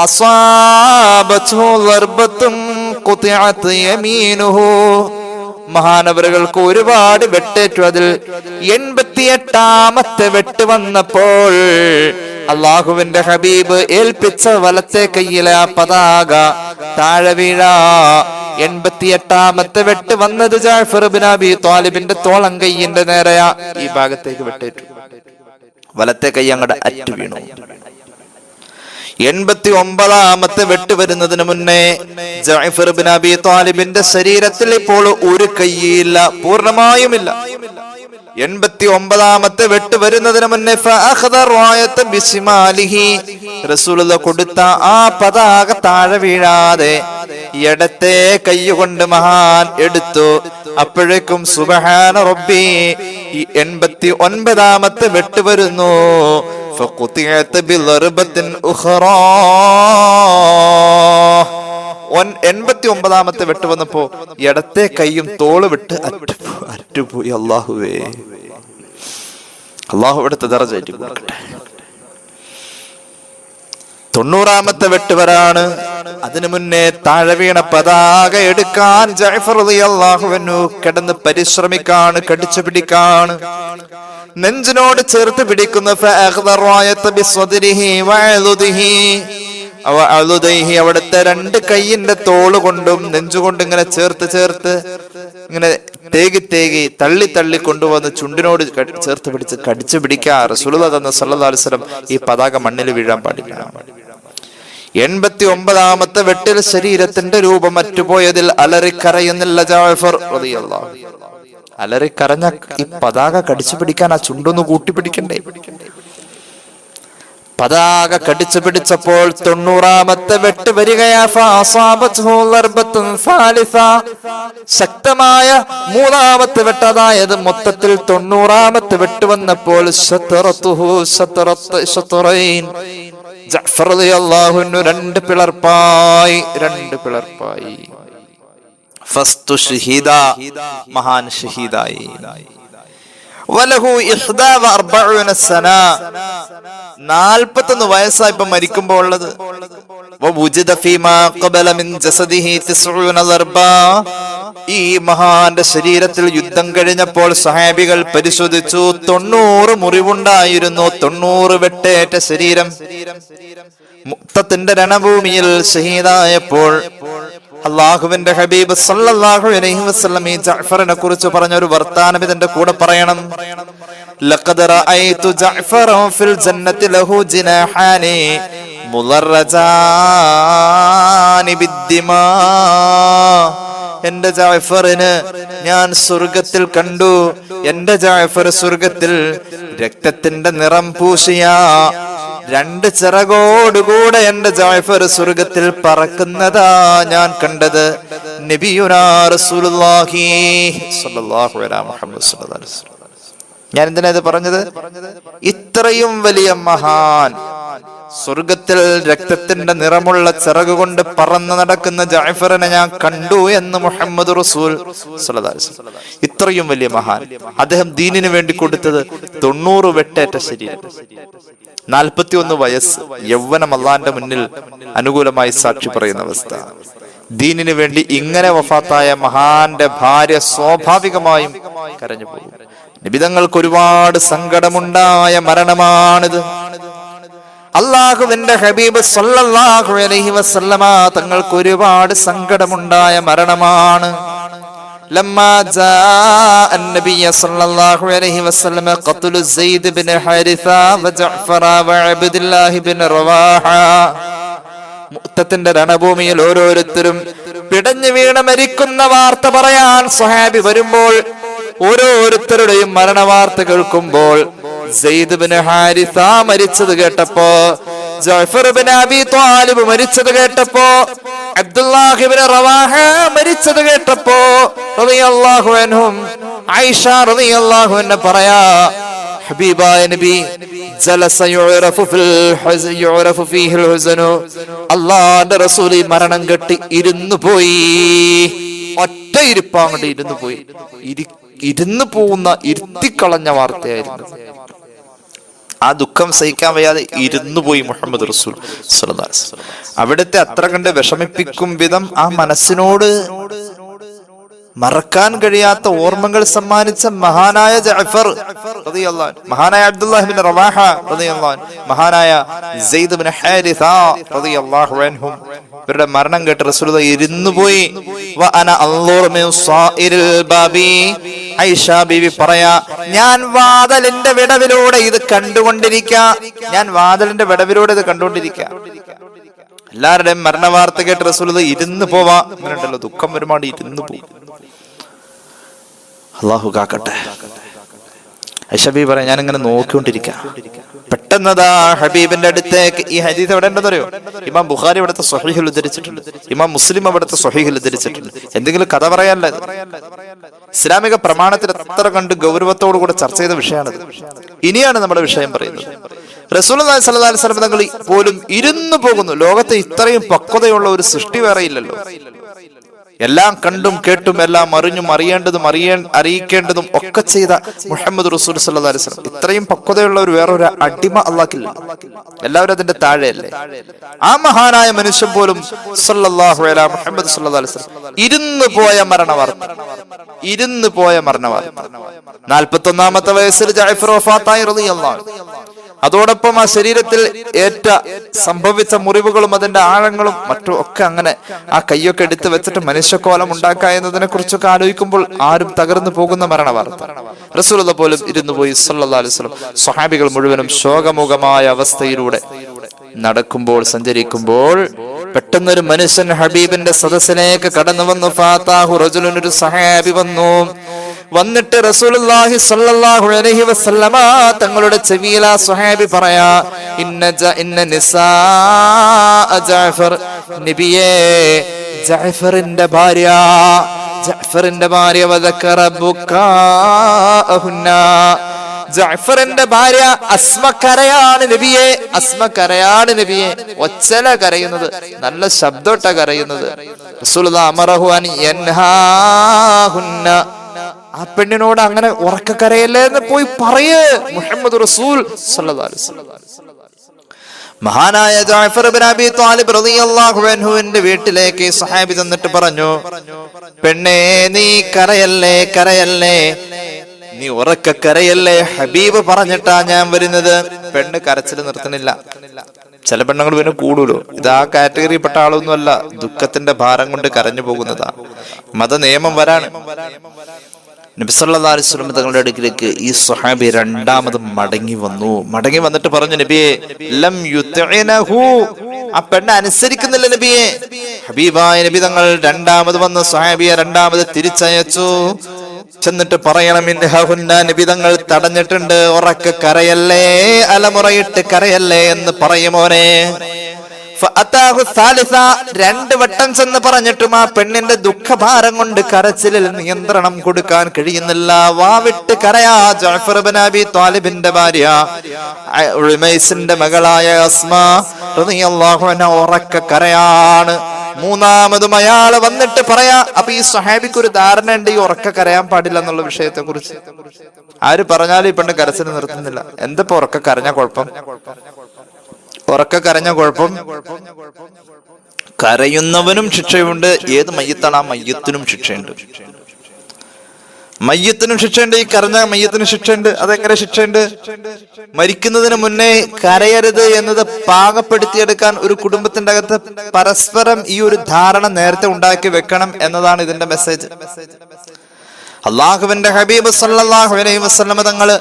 അസ്വാബതു ദർബത്തും ഖുതിഅത് യമീനുഹു, മഹാനവറുകൾക്ക് ഒരുപാട് വെട്ടേറ്റു. അതിൽ 88ാമത്തെ വെട്ട് വന്നപ്പോൾ അള്ളാഹുവിന്റെ ഹബീബ് ഏൽപ്പിച്ച വലത്തെ കയ്യിലെ ആ പതാക താഴെ വീഴാ. 88ാമത്തെ വെട്ട് വന്നത് ജഅഫർ ഇബ്നു അബീ ത്വാലിബിന്റെ തോളം കയ്യിന്റെ നേരെയാ ഈ ഭാഗത്തേക്ക് വെട്ടേറ്റു. വലത്തെ കൈ അങ്ങോട്ട് അറ്റു വീണു. 89ാമത്തെ വെട്ട് വരുന്നതിന് മുന്നേ ജഅഫർ ഇബ്നു അബീ ത്വാലിബിന്റെ ശരീരത്തിൽ ഇപ്പോൾ ഒരു കൈയില്ല, പൂർണ്ണമായുമില്ല. 89ാമത്തെ വെട്ട് വരുന്നതിന് മുന്നേ റസൂലുള്ളാഹി കൊടുത്ത ആ പതാക താഴെ വീഴാതെ ഇടത്തെ കൈകൊണ്ട് മഹാൻ എടുത്തു. അപ്പോഴേക്കും സുബ്ഹാന റബ്ബി, ഈ 89ാമത്തെ വെട്ട് വരുന്നു. ഫഖുതിഅത ബിളർബത്തിൻ ഉഖറാ, 89ാമത്തെ വെട്ട് വന്നപ്പോ ഇടത്തെ കൈയും തോള് വിട്ട് അറ്റുപോയി. അല്ലാഹുവേ, അല്ലാഹു ഇവിടുത്തെ ദറജ ഏറ്റി കൊടുക്കട്ടെ. 90ാമത്തെ വെട്ട് വരാണ്. അതിനു മുന്നേ താഴെ വീണ പതാക എടുക്കാൻ ജഅഫർ റളിയല്ലാഹു അൻഹു കിടന്ന് പരിശ്രമിക്കാണ്, കടിച്ചു പിടിക്കാണ്, നെഞ്ചിനോട് ചേർത്ത് പിടിക്കുന്നു. അവിടുത്തെ 2 കൈയിന്റെ തോള് കൊണ്ടും നെഞ്ചുകൊണ്ട് ഇങ്ങനെ ചേർത്ത് ഇങ്ങനെ തേകി തള്ളി കൊണ്ടുവന്ന് ചുണ്ടിനോട് ചേർത്ത് പിടിച്ച് കടിച്ചു പിടിക്കാ. റസൂലുള്ളാഹി സ്വല്ലല്ലാഹു അലൈഹി വസല്ലം ഈ പതാക മണ്ണിൽ വീഴാൻ പാടില്ല. 89ാമത്തെ വെട്ടിൽ ശരീരത്തിന്റെ രൂപം മറ്റുപോയതിൽ അലറിക്കരയുന്നില്ല ജഅഫർ റളിയല്ലാഹു അൻഹു. അലറിക്കരഞ്ഞ ഈ പതാക കടിച്ചു പിടിക്കാൻ ആ ചുണ്ടൊന്ന് കൂട്ടിപ്പിടിക്കണ്ടേ? പതാക കടിച്ചു പിടിച്ചപ്പോൾ 90ാമത്തെ വെട്ട് വരികയാ. ശക്തമായ 3ാമത്തെ വെട്ട്, അതായത് മൊത്തത്തിൽ 90ാമത്തെ വെട്ട് വന്നപ്പോൾ ജഅഫർ റളിയല്ലാഹു അൻഹു 2 പിളർപ്പായി. ഫസ്തു ഷഹീദ, മഹാൻ ഷഹീദായി. വലഹു 41 സന, 41 വയസ്സായി ഇപ്പൊ മരിക്കുമ്പോൾ ഉള്ളത്. ഈ മഹാന്റെ ശരീരത്തിൽ യുദ്ധം കഴിഞ്ഞപ്പോൾ സഹാബികൾ പരിശോധിച്ചു. 90 മുറിവുണ്ടായിരുന്നു, 90 വെട്ടേറ്റ ശരീരം. മുഅ്തത്തിന്റെ രണഭൂമിയിൽ ഷഹീദായപ്പോൾ അള്ളാഹുവിന്റെ ഹബീബ് സല്ലല്ലാഹു അലൈഹി വസല്ലം ഈ ജഅഫറിനെ കുറിച്ച് പറഞ്ഞ ഒരു വർത്താനം ഇതിന്റെ കൂടെ പറയണം. ലഖദ് റഅയ്തു ജഅഫറൻ ഫിൽ ജന്നതി ലഹു ജിനാഹാനി മുളറജാനി ബിദ്ദിമാ. എന്റെ ജഅഫറിന് ഞാൻ സ്വർഗത്തിൽ കണ്ടു. എന്റെ ജഅഫർ സ്വർഗത്തിൽ രക്തത്തിന്റെ നിറം പൂശിയ 2 ചിറകോടുകൂടെ എന്റെ ജഅഫർ സ്വർഗത്തിൽ പറക്കുന്നതാ ഞാൻ കണ്ടത്. നബിയുനാ റസൂലുള്ളാഹി സ്വല്ലല്ലാഹു അലൈഹി മുഹമ്മദ് സ്വല്ലല്ലാഹു അലൈഹി വസല്ലം. ഞാൻ എന്തിനാ ഇത് പറഞ്ഞത്? ഇത്രയും വലിയ മഹാൻ സ്വർഗത്തിൽ രക്തത്തിന്റെ നിറമുള്ള ചിറക് കൊണ്ട് പറന്നു നടക്കുന്ന ജഅഫറിനെ ഞാൻ കണ്ടു എന്ന് മുഹമ്മദ് റസൂൽ സ്വല്ലല്ലാഹു അലൈഹി വസല്ലം. ഇത്രയും വലിയ മഹാൻ, അദ്ദേഹം ദീനിന് വേണ്ടി കൊടുത്തത് 90 വെട്ടേറ്റ ശരീരം, 41 വയസ്സ്, യൗവനം അള്ളാന്റെ മുന്നിൽ അനുകൂലമായി സാക്ഷി പറയുന്ന അവസ്ഥ. ദീനിന് വേണ്ടി ഇങ്ങനെ വഫാത്തായ മഹാന്റെ ഭാര്യ സ്വാഭാവികമായും കരഞ്ഞു പോകും. നിബിതങ്ങൾക്ക് ഒരുപാട് സങ്കടമുണ്ടായ മരണമാണിത്. അള്ളാഹുവിന്റെ ഹബീബ് സല്ലല്ലാഹു അലൈഹി വസല്ലമ തങ്ങൾക്ക് ഒരുപാട് സങ്കടമുണ്ടായ മരണമാണ്. لما جاء النبي صلى الله عليه وسلم قتل زيد بن حارثة وجعفر وعبد الله بن رواحة. മുഅ്തത്തിന്റെ രണഭൂമിയിൽ ഓരോരുത്തരും പിടഞ്ഞു വീണ് മരിക്കുന്ന വാർത്ത പറയാൻ സ്വഹാബി വരുമ്പോൾ, ഓരോരുത്തരുടെയും മരണവാർത്ത കേൾക്കുമ്പോൾ സെയ്ദ് ബിൻ ഹാരിസ മരിച്ചത് കേട്ടപ്പോ, ജഅഫർ ബിൻ അബീ ത്വാലിബ് മരിച്ചത് കേട്ടപ്പോ, അബ്ദുല്ലാഹി ഇബ്നു റവാഹ മരിച്ചത് കേട്ടപ്പോ റളിയല്ലാഹു അൻഹും ആയിഷ റളിയല്ലാഹു അൻഹ പറയാ, ഹബീബായ നബി ജലസ യുറഫു ഫീഹിൽ ഹുസ്നു, അല്ലാഹുവിന്റെ റസൂൽ മരണം കെട്ടി ഇരുന്നു പോയി. ഒറ്റ ഇരിപ്പാങ്ങോട്ട് ഇരുന്നു പോയി. ഇരുന്നു പോകുന്ന ഇരുത്തിക്കളഞ്ഞ വാർത്തയായിരുന്നു. ആ ദുഃഖം സഹിക്കാൻ വയ്യാതെ ഇരുന്നു പോയി മുഹമ്മദ് റസൂൽ സ്വല്ലല്ലാഹു അലൈഹി വസല്ലം. അവിടുത്തെ അത്ര കണ്ട് വിഷമിപ്പിക്കും വിധം ആ മനസ്സിനോട് മറക്കാൻ കഴിയാത്ത ഓർമ്മകൾ സമ്മാനിച്ച മഹാനായ ജഅഫർ റളിയല്ലാഹു അൻഹു, മഹാനായ അബ്ദുല്ലാഹ് ഇബ്നു റവാഹ റളിയല്ലാഹു അൻഹു, മഹാനായ സെയ്ദ് ഇബ്നു ഹാരിസ റളിയല്ലാഹു അൻഹും ഇവരുടെ മരണം കേട്ട് റസൂലുള്ളാഹി ഇരുന്നു പോയി. വ അന അൻദുറു മിൻ സായിരിൽ ബാബി, ഐഷ ബീവി പറയാ, ഞാൻ വാതിലിന്റെ വിടവിലൂടെ ഇത് കണ്ടുകൊണ്ടിരിക്കാം. എല്ലാവരുടെയും മരണ വാർത്ത കേട്ട് റസൂലുള്ളാഹി ഇരുന്ന് പോവാ. അങ്ങനെ ഉണ്ടല്ലോ, ദുഃഖം ഒരുപാട് ഇരുന്ന് പോകും. അള്ളാഹു കാക്കട്ടെ. ഐഷ ബീവി പറയാം, ഞാൻ ഇങ്ങനെ നോക്കിക്കൊണ്ടിരിക്കാം. പെട്ടെന്നതാ ഹബീബിന്റെ അടുത്തേക്ക്, ഈ ഹദീസ് എവിടെ ഉണ്ടെന്നറിയോ? ഇമാം ബുഖാരി അവിടുത്തെ സ്വഹീഹിൽ ഉദ്ധരിച്ചിട്ടുണ്ട്, ഇമാം മുസ്ലിം അവിടുത്തെ സ്വഹീഹിൽ ഉദ്ധരിച്ചിട്ടുണ്ട്. എന്തെങ്കിലും കഥ പറയാനല്ല, ഇസ്ലാമിക പ്രമാണത്തിൽ എത്ര കണ്ട് ഗൗരവത്തോടു കൂടെ ചർച്ച ചെയ്ത വിഷയമാണത്. ഇനിയാണ് നമ്മുടെ വിഷയം പറയുന്നത്. റസൂലുള്ളാഹി സ്വല്ലല്ലാഹു അലൈഹി വസല്ലം തങ്ങൾ പോലും ഇരുന്നു പോകുന്നു. ലോകത്തെ ഇത്രയും പക്വതയുള്ള ഒരു സൃഷ്ടി വേറെ ഇല്ലല്ലോ. എല്ലാം കണ്ടും കേട്ടും എല്ലാം അറിഞ്ഞും അറിയിക്കേണ്ടതും ഒക്കെ ചെയ്ത മുഹമ്മദ് റസൂൽ സ്വല്ലല്ലാഹു അലൈഹി വസല്ലം, ഇത്രയും പക്വതയുള്ള ഒരു വേറൊരു അടിമ അല്ലാഹ്ക്കില്ല. എല്ലാവരും അതിന്റെ താഴെയല്ലേ. ആ മഹാനായ മനുഷ്യൻ പോലും സ്വല്ലല്ലാഹു അലൈഹി മുഹമ്മദ് സ്വല്ലല്ലാഹു അലൈഹി വസല്ലം ഇരുന്നു പോയ മരണവാർത്ത. 41-ാമത്തെ വയസ്സിൽ ജഅഫർ വഫാത്തായി റളിയല്ലാഹു അൻഹു. അതോടൊപ്പം ആ ശരീരത്തിൽ സംഭവിച്ച മുറിവുകളും അതിന്റെ ആഴങ്ങളും മറ്റും ഒക്കെ, അങ്ങനെ ആ കയ്യൊക്കെ എടുത്ത് വെച്ചിട്ട് മനുഷ്യക്കോലം ഉണ്ടാക്കുക എന്നതിനെ കുറിച്ചൊക്കെ ആലോചിക്കുമ്പോൾ ആരും തകർന്നു പോകുന്ന മരണവാർത്ത. റസൂലുള്ളാഹി പോലും ഇരുന്നു പോയി സ്വല്ലല്ലാഹു അലൈഹി വസല്ലം. സ്വഹാബികൾ മുഴുവനും ശോകമുഖമായ അവസ്ഥയിലൂടെ നടക്കുമ്പോൾ, സഞ്ചരിക്കുമ്പോൾ പെട്ടെന്നൊരു മനുഷ്യൻ ഹബീബിന്റെ സദസ്സിലേക്ക് കടന്നു വന്നു. ഫാതാഹു റജുലുൻ, ഒരു സഹാബി വന്നിട്ട് റസൂലുള്ളാഹി സ്വല്ലല്ലാഹു അലൈഹി വസല്ലമ തങ്ങളുടെ ചെവിയിൽ ആ സ്വഹാബി പറയാ, ഇന്ന നിസാ ജഅഫർ, നബിയേ ജഅഫറിന്റെ ഭാര്യ വദക്കറ ബുക്കാഅഹുന്ന, ജഅഫറിന്റെ ഭാര്യ അസ്മ കരയാണ് നബിയെ. ഒച്ചല കരയുന്നത്, നല്ല ശബ്ദോട്ട കരയുന്നത്. റസൂലുള്ളാഹി അമറഹു അൻ യൻഹാഹുന്ന, ആ പെണ്ണിനോട് അങ്ങനെ ഉറക്ക കരയല്ലേ എന്ന് പോയി പറയേ മുഹമ്മദ് റസൂൽ സ്വല്ലല്ലാഹു അലൈഹി വസല്ലം. മഹാനായ ജഅഫർ ഇബ്നു അബീ ത്വാലിബ് റളിയല്ലാഹു അൻഹുവിന്റെ വീട്ടിലേക്ക് സ്വഹാബി തന്നിട്ട് പറഞ്ഞു, പെണ്ണേ നീ കരയല്ലേ, നീ ഉറക്ക കരയല്ലേ, ഹബീബ് പറഞ്ഞിട്ടാ ഞാൻ വരുന്നത്. പെണ്ണ് കരച്ചിൽ നിർത്തുന്നില്ല. ചില പെണ്ണുങ്ങൾ പിന്നെ കൂടുലോ, ഇത് ആ കാറ്റഗറിയിൽപ്പെട്ട ആളൊന്നുമല്ല, ദുഃഖത്തിന്റെ ഭാരം കൊണ്ട് കരഞ്ഞു പോകുന്നതാ. മത നിയമം വരാണ്. നബി സല്ലല്ലാഹു അലൈഹി വസല്ലം തങ്ങളുടെ അടുക്കിലേക്ക് ഈ സ്വഹാബി രണ്ടാമത് മടങ്ങി വന്നിട്ട് പറഞ്ഞു, നബിയെ ലം യുത്ഇനഹു, ആ പെണ്ണ് അനുസരിക്കുന്നില്ല നബിയെ. ഹബീബായ നബി തങ്ങൾ രണ്ടാമത് വന്ന സ്വഹാബിയെ രണ്ടാമത് തിരിച്ചയച്ചു. ചെന്നിട്ട് പറയണം, ഇന്നഹുന്ന, നബി തങ്ങൾ തടഞ്ഞിട്ടുണ്ട്, ഉറക്ക കരയല്ലേ, അലമുറയിട്ട് കരയല്ലേ എന്ന് പറയുമോനെ. രണ്ട് വട്ടം ചെന്ന് പറഞ്ഞിട്ടും ആ പെണ്ണിന്റെ ദുഃഖഭാരം കൊണ്ട് കരച്ചിലിൽ നിയന്ത്രണം കൊടുക്കാൻ കഴിയുന്നില്ല. വാവിട്ട് കരയാ. ജഅഫർ ഇബ്നു അബീ ത്വാലിബിന്റെ ഭാര്യ ഉമൈസിന്റെ മകളായ അസ്മാ റളിയല്ലാഹു അൻഹ ഉറക്ക കരയാണ്. മൂന്നാമതും അയാള് വന്നിട്ട് പറയാ. അപ്പൊ ഈ സ്വഹാബിക്ക് ഒരു ധാരണ ഉണ്ട്, ഈ ഉറക്ക കരയാൻ പാടില്ല എന്നുള്ള വിഷയത്തെ കുറിച്ച്. ആര് പറഞ്ഞാലും ഈ പെണ്ണ് കരച്ചിൽ നിർത്തുന്നില്ല. എന്തപ്പോ ഉറക്ക കരഞ്ഞ കുഴപ്പം? കരയുന്നവനും ശിക്ഷയുണ്ട്. ഏത് മയ്യത്താണ് ആ മയ്യത്തിനും ശിക്ഷയുണ്ട്. ഈ കരഞ്ഞ മയ്യത്തിന് ശിക്ഷയുണ്ട്. അതെങ്ങനെ ശിക്ഷയുണ്ട്? മരിക്കുന്നതിന് മുന്നേ കരയരുത് എന്നത് പാകപ്പെടുത്തിയെടുക്കാൻ ഒരു കുടുംബത്തിന്റെ അകത്ത് പരസ്പരം ഈ ഒരു ധാരണ നേരത്തെ ഉണ്ടാക്കി വെക്കണം എന്നതാണ് ഇതിന്റെ മെസ്സേജ്. അല്ലാഹുവിന്റെ ഹബീബ് സല്ലല്ലാഹു അലൈഹി വസല്ലം തങ്ങള്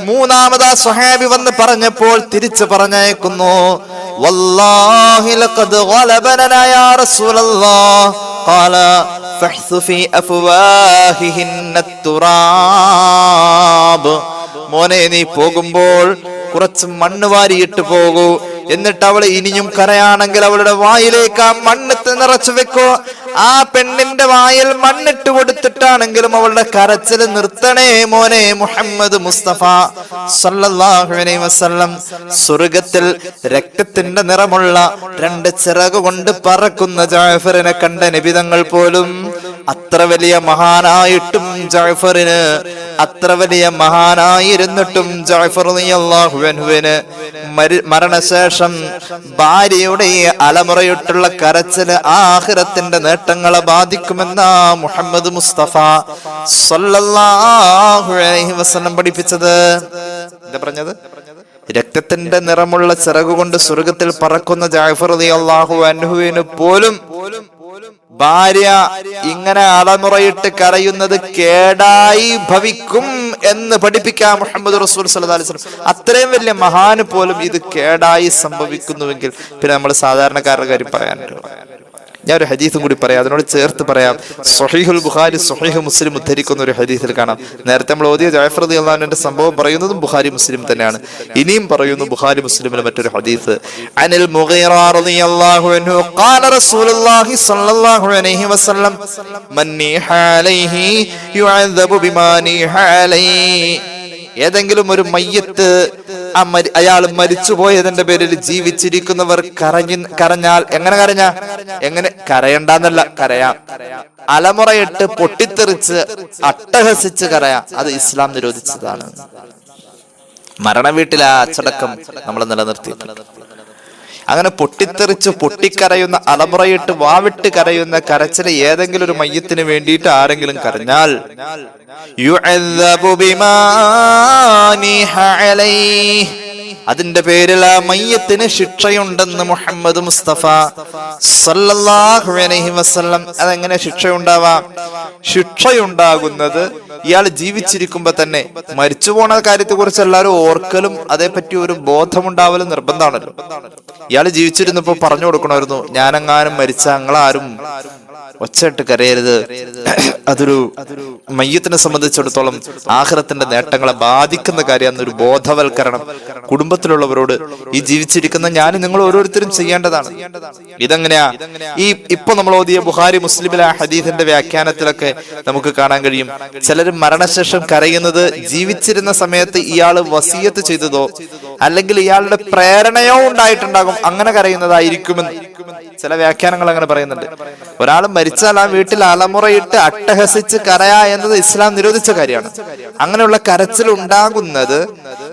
മൂന്നാമതാ സ്വഹാബി വന്ന് പറഞ്ഞപ്പോൾ തിരിച്ചു പറഞ്ഞയക്കുന്നു, വല്ലാഹി ലഖദ് ഗലബനാ യാ റസൂലല്ലാഹ് ഖാല ഫഹ്സു ഫീ അഫ്വാഹിഹിന്ന തുറാബ്. മോനെ, നീ പോകുമ്പോൾ കുറച്ച് മണ്ണ് വാരിയിട്ട് പോകൂ. എന്നിട്ട് അവൾ ഇനിയും കരയാണെങ്കിൽ അവളുടെ വായിലേക്ക് ആ മണ്ണ് നിറച്ചു വെക്കോ. ആ പെണ്ണിന്റെ വായിൽ മണ്ണിട്ട് കൊടുത്തിട്ടാണെങ്കിലും അവളുടെ കരച്ചിൽ നിർത്തണേ മോനെ. മുഹമ്മദ് മുസ്തഫ സല്ലല്ലാഹു അലൈഹി വസല്ലം സ്വർഗത്തിൽ രക്തത്തിന്റെ നിറമുള്ള രണ്ട് ചിറക് കൊണ്ട് പറക്കുന്ന ജഅഫറിനെ കണ്ട നബി തങ്ങൾ പോലും അത്ര വലിയ മഹാനായിട്ടും ജഅഫറിന്, അത്ര വലിയ മഹാനായിരുന്നിട്ടും ജഅഫർ റളിയല്ലാഹു അൻഹുവിന് മരണശേഷം ഭാര്യയുടെ ഈ അലമുറയിട്ടുള്ള കരച്ചില് ആഖിറത്തിന്റെ നേട്ടങ്ങളെ ബാധിക്കുമെന്ന മുഹമ്മദ് മുസ്തഫ സ്വല്ലല്ലാഹു അലൈഹി വസല്ലം പഠിപ്പിച്ചത്. എന്താ പറഞ്ഞത്? രക്തത്തിന്റെ നിറമുള്ള ചിറകുകൊണ്ട് സ്വർഗത്തിൽ പറക്കുന്ന ജഅഫർ റളിയല്ലാഹു അൻഹുവിന് പോലും ഭാര്യ ഇങ്ങനെ അലമുറയിട്ട് കരയുന്നത് കേടായി ഭവിക്കും എന്ന് പഠിപ്പിക്കാം മുഹമ്മദ് റസൂൽ സ്വല്ലല്ലാഹു അലൈഹി വസല്ലം. അത്രയും വലിയ മഹാന് പോലും ഇത് കേടായി സംഭവിക്കുന്നുവെങ്കിൽ പിന്നെ നമ്മൾ സാധാരണക്കാരുടെ കാര്യം പറയാനുണ്ടോ? ഞാൻ ഒരു ഹദീസും കൂടി പറയാം, അതിനോട് ചേർത്ത് പറയാം. സ്വഹീഹുൽ ബുഖാരി സ്വഹീഹ് മുസ്ലിം ഉദ്ധരിക്കുന്ന ഒരു ഹദീസിൽ കാണാം. നേരത്തെ നമ്മൾ ഓതിയ ജഅഫർ റളിയല്ലാഹു അൻഹുവിന്റെ സംഭവം പറയുന്നതും ബുഖാരി മുസ്ലിം തന്നെയാണ്. ഇനിയും പറയുന്നു ബുഖാരി മുസ്ലിമിലെ മറ്റൊരു ഹദീസ്. അനിൽ മുഗീറ റളിയല്ലാഹു അൻഹു ഖാല റസൂലുള്ളാഹി സ്വല്ലല്ലാഹു അലൈഹി വസല്ലം മൻ നീഹ അലൈഹി യുഅദബു ബിമാ നീഹ അലൈഹി. ഏതെങ്കിലും ഒരു മയ്യത്ത് അയാൾ മരിച്ചുപോയതിന്റെ പേരിൽ ജീവിച്ചിരിക്കുന്നവർ കരഞ്ഞാൽ എങ്ങനെ കരയണ്ടെന്നല്ല, കരയാം. അലമുറയിട്ട് പൊട്ടിത്തെറിച്ച് അട്ടഹസിച്ച് കരയാം. അത് ഇസ്ലാം നിരോധിച്ചതാണ്. മരണവീട്ടിലെ ആ അച്ചടക്കം നമ്മൾ നിലനിർത്തിയിട്ടുണ്ട്. അങ്ങനെ പൊട്ടിത്തെറിച്ച് പൊട്ടിക്കരയുന്ന അലമുറയിട്ട് വാവിട്ട് കരയുന്ന കരച്ചില് ഏതെങ്കിലും ഒരു മയ്യത്തിന് വേണ്ടിയിട്ട് ആരെങ്കിലും കരഞ്ഞാൽ അതിന്റെ പേരിൽ ആ മയ്യത്തിന് ശിക്ഷയുണ്ടെന്ന് മുഹമ്മദ് മുസ്തഫ സല്ലല്ലാഹു അലൈഹി വസല്ലം. അതെങ്ങനെ ശിക്ഷയുണ്ടാവാം? ശിക്ഷയുണ്ടാകുന്നത് ഇയാൾ ജീവിച്ചിരിക്കുമ്പോ തന്നെ, മരിച്ചു പോണ കാര്യത്തെ കുറിച്ച് എല്ലാവരും ഓർക്കലും അതേപറ്റി ഒരു ബോധമുണ്ടാവലും നിർബന്ധമാണല്ലോ. ഇയാൾ ജീവിച്ചിരുന്നപ്പോ പറഞ്ഞു കൊടുക്കണമായിരുന്നു, ഞാനെങ്ങാനും മരിച്ച ഞങ്ങളാരും ഒച്ചയിട്ട് കരയരുത്. അതൊരു മയ്യത്തിനെ സംബന്ധിച്ചിടത്തോളം ആഖിറത്തിന്റെ നേട്ടങ്ങളെ ബാധിക്കുന്ന കാര്യം എന്നൊരു ബോധവൽക്കരണം കുടുംബത്തിലുള്ളവരോട് ഈ ജീവിച്ചിരിക്കുന്ന ഞാൻ നിങ്ങൾ ഓരോരുത്തരും ചെയ്യേണ്ടതാണ്. ഇതെങ്ങനെയാ? ഇപ്പൊ നമ്മൾ ഓതിയ ബുഖാരി മുസ്ലിമിലെ ആ ഹദീസിന്റെ വ്യാഖ്യാനത്തിലൊക്കെ നമുക്ക് കാണാൻ കഴിയും. ചിലർ മരണശേഷം കരയുന്നത് ജീവിച്ചിരുന്ന സമയത്ത് ഇയാള് വസിയത്ത് ചെയ്തതോ അല്ലെങ്കിൽ ഇയാളുടെ പ്രേരണയോ ഉണ്ടായിട്ടുണ്ടാകും, അങ്ങനെ കരയുന്നതായിരിക്കുമെന്ന് ചില വ്യാഖ്യാനങ്ങൾ അങ്ങനെ പറയുന്നുണ്ട്. ഒരാൾ മരിച്ചാൽ ആ വീട്ടിൽ അലമുറയിട്ട് അട്ടഹസിച്ച് കരയാ എന്നത് ഇസ്ലാം നിരോധിച്ച കാര്യമാണ്. അങ്ങനെയുള്ള കരച്ചിൽ ഉണ്ടാകുന്നത്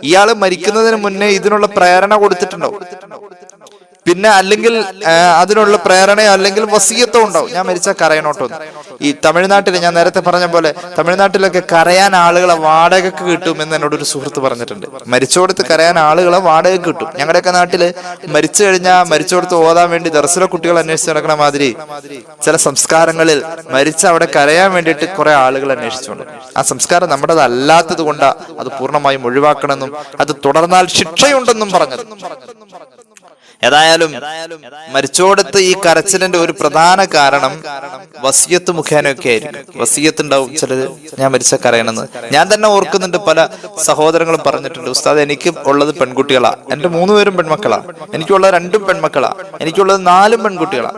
ഇയാൾ മരിക്കുന്നതിന് മുന്നേ ഇതിനുള്ള പ്രേരണ കൊടുത്തിട്ടുണ്ടോ, പിന്നെ അല്ലെങ്കിൽ അതിനുള്ള പ്രേരണയോ അല്ലെങ്കിൽ വസിയത്തോ ഉണ്ടാവും, ഞാൻ മരിച്ചാൽ കരയണോട്ടോ. ഈ തമിഴ്നാട്ടിൽ ഞാൻ നേരത്തെ പറഞ്ഞ പോലെ തമിഴ്നാട്ടിലൊക്കെ കരയാൻ ആളുകളെ വാടകയ്ക്ക് കിട്ടും എന്ന് എന്നോട് ഒരു സുഹൃത്ത് പറഞ്ഞിട്ടുണ്ട്. മരിച്ചോടത്ത് കരയാൻ ആളുകളെ വാടകയ്ക്ക് കിട്ടും. ഞങ്ങളുടെയൊക്കെ നാട്ടില് മരിച്ചു കഴിഞ്ഞാൽ മരിച്ചോടത്ത് ഓതാൻ വേണ്ടി ദർസിലെ കുട്ടികൾ അന്വേഷിച്ച് നടക്കണ മാതിരി ചില സംസ്കാരങ്ങളിൽ മരിച്ച അവിടെ കരയാൻ വേണ്ടിയിട്ട് കുറെ ആളുകൾ അന്വേഷിച്ചുകൊണ്ട്, ആ സംസ്കാരം നമ്മുടേത് അല്ലാത്തത് കൊണ്ടാ അത് പൂർണ്ണമായും ഒഴിവാക്കണമെന്നും അത് തുടർന്നാൽ ശിക്ഷയുണ്ടെന്നും പറഞ്ഞത്. ഏതായാലും മരിച്ചോടത്ത് ഈ കരച്ചിലിന്റെ ഒരു പ്രധാന കാരണം വസിയത്ത് മുഖേനയൊക്കെ ആയിരിക്കും. വസിയത്ത് ഉണ്ടാവും ചിലര്, ഞാൻ മരിച്ച കരയണമെന്ന്. ഞാൻ തന്നെ ഓർക്കുന്നുണ്ട്, പല സഹോദരങ്ങളും പറഞ്ഞിട്ടുണ്ട്, ഉസ്താദ് എനിക്ക് ഉള്ളത് പെൺകുട്ടികളാ, എന്റെ 3 പേരും പെൺമക്കളാ, എനിക്കുള്ളത് 2 പെൺമക്കളാ, എനിക്കുള്ളത് 4 പെൺകുട്ടികളാ.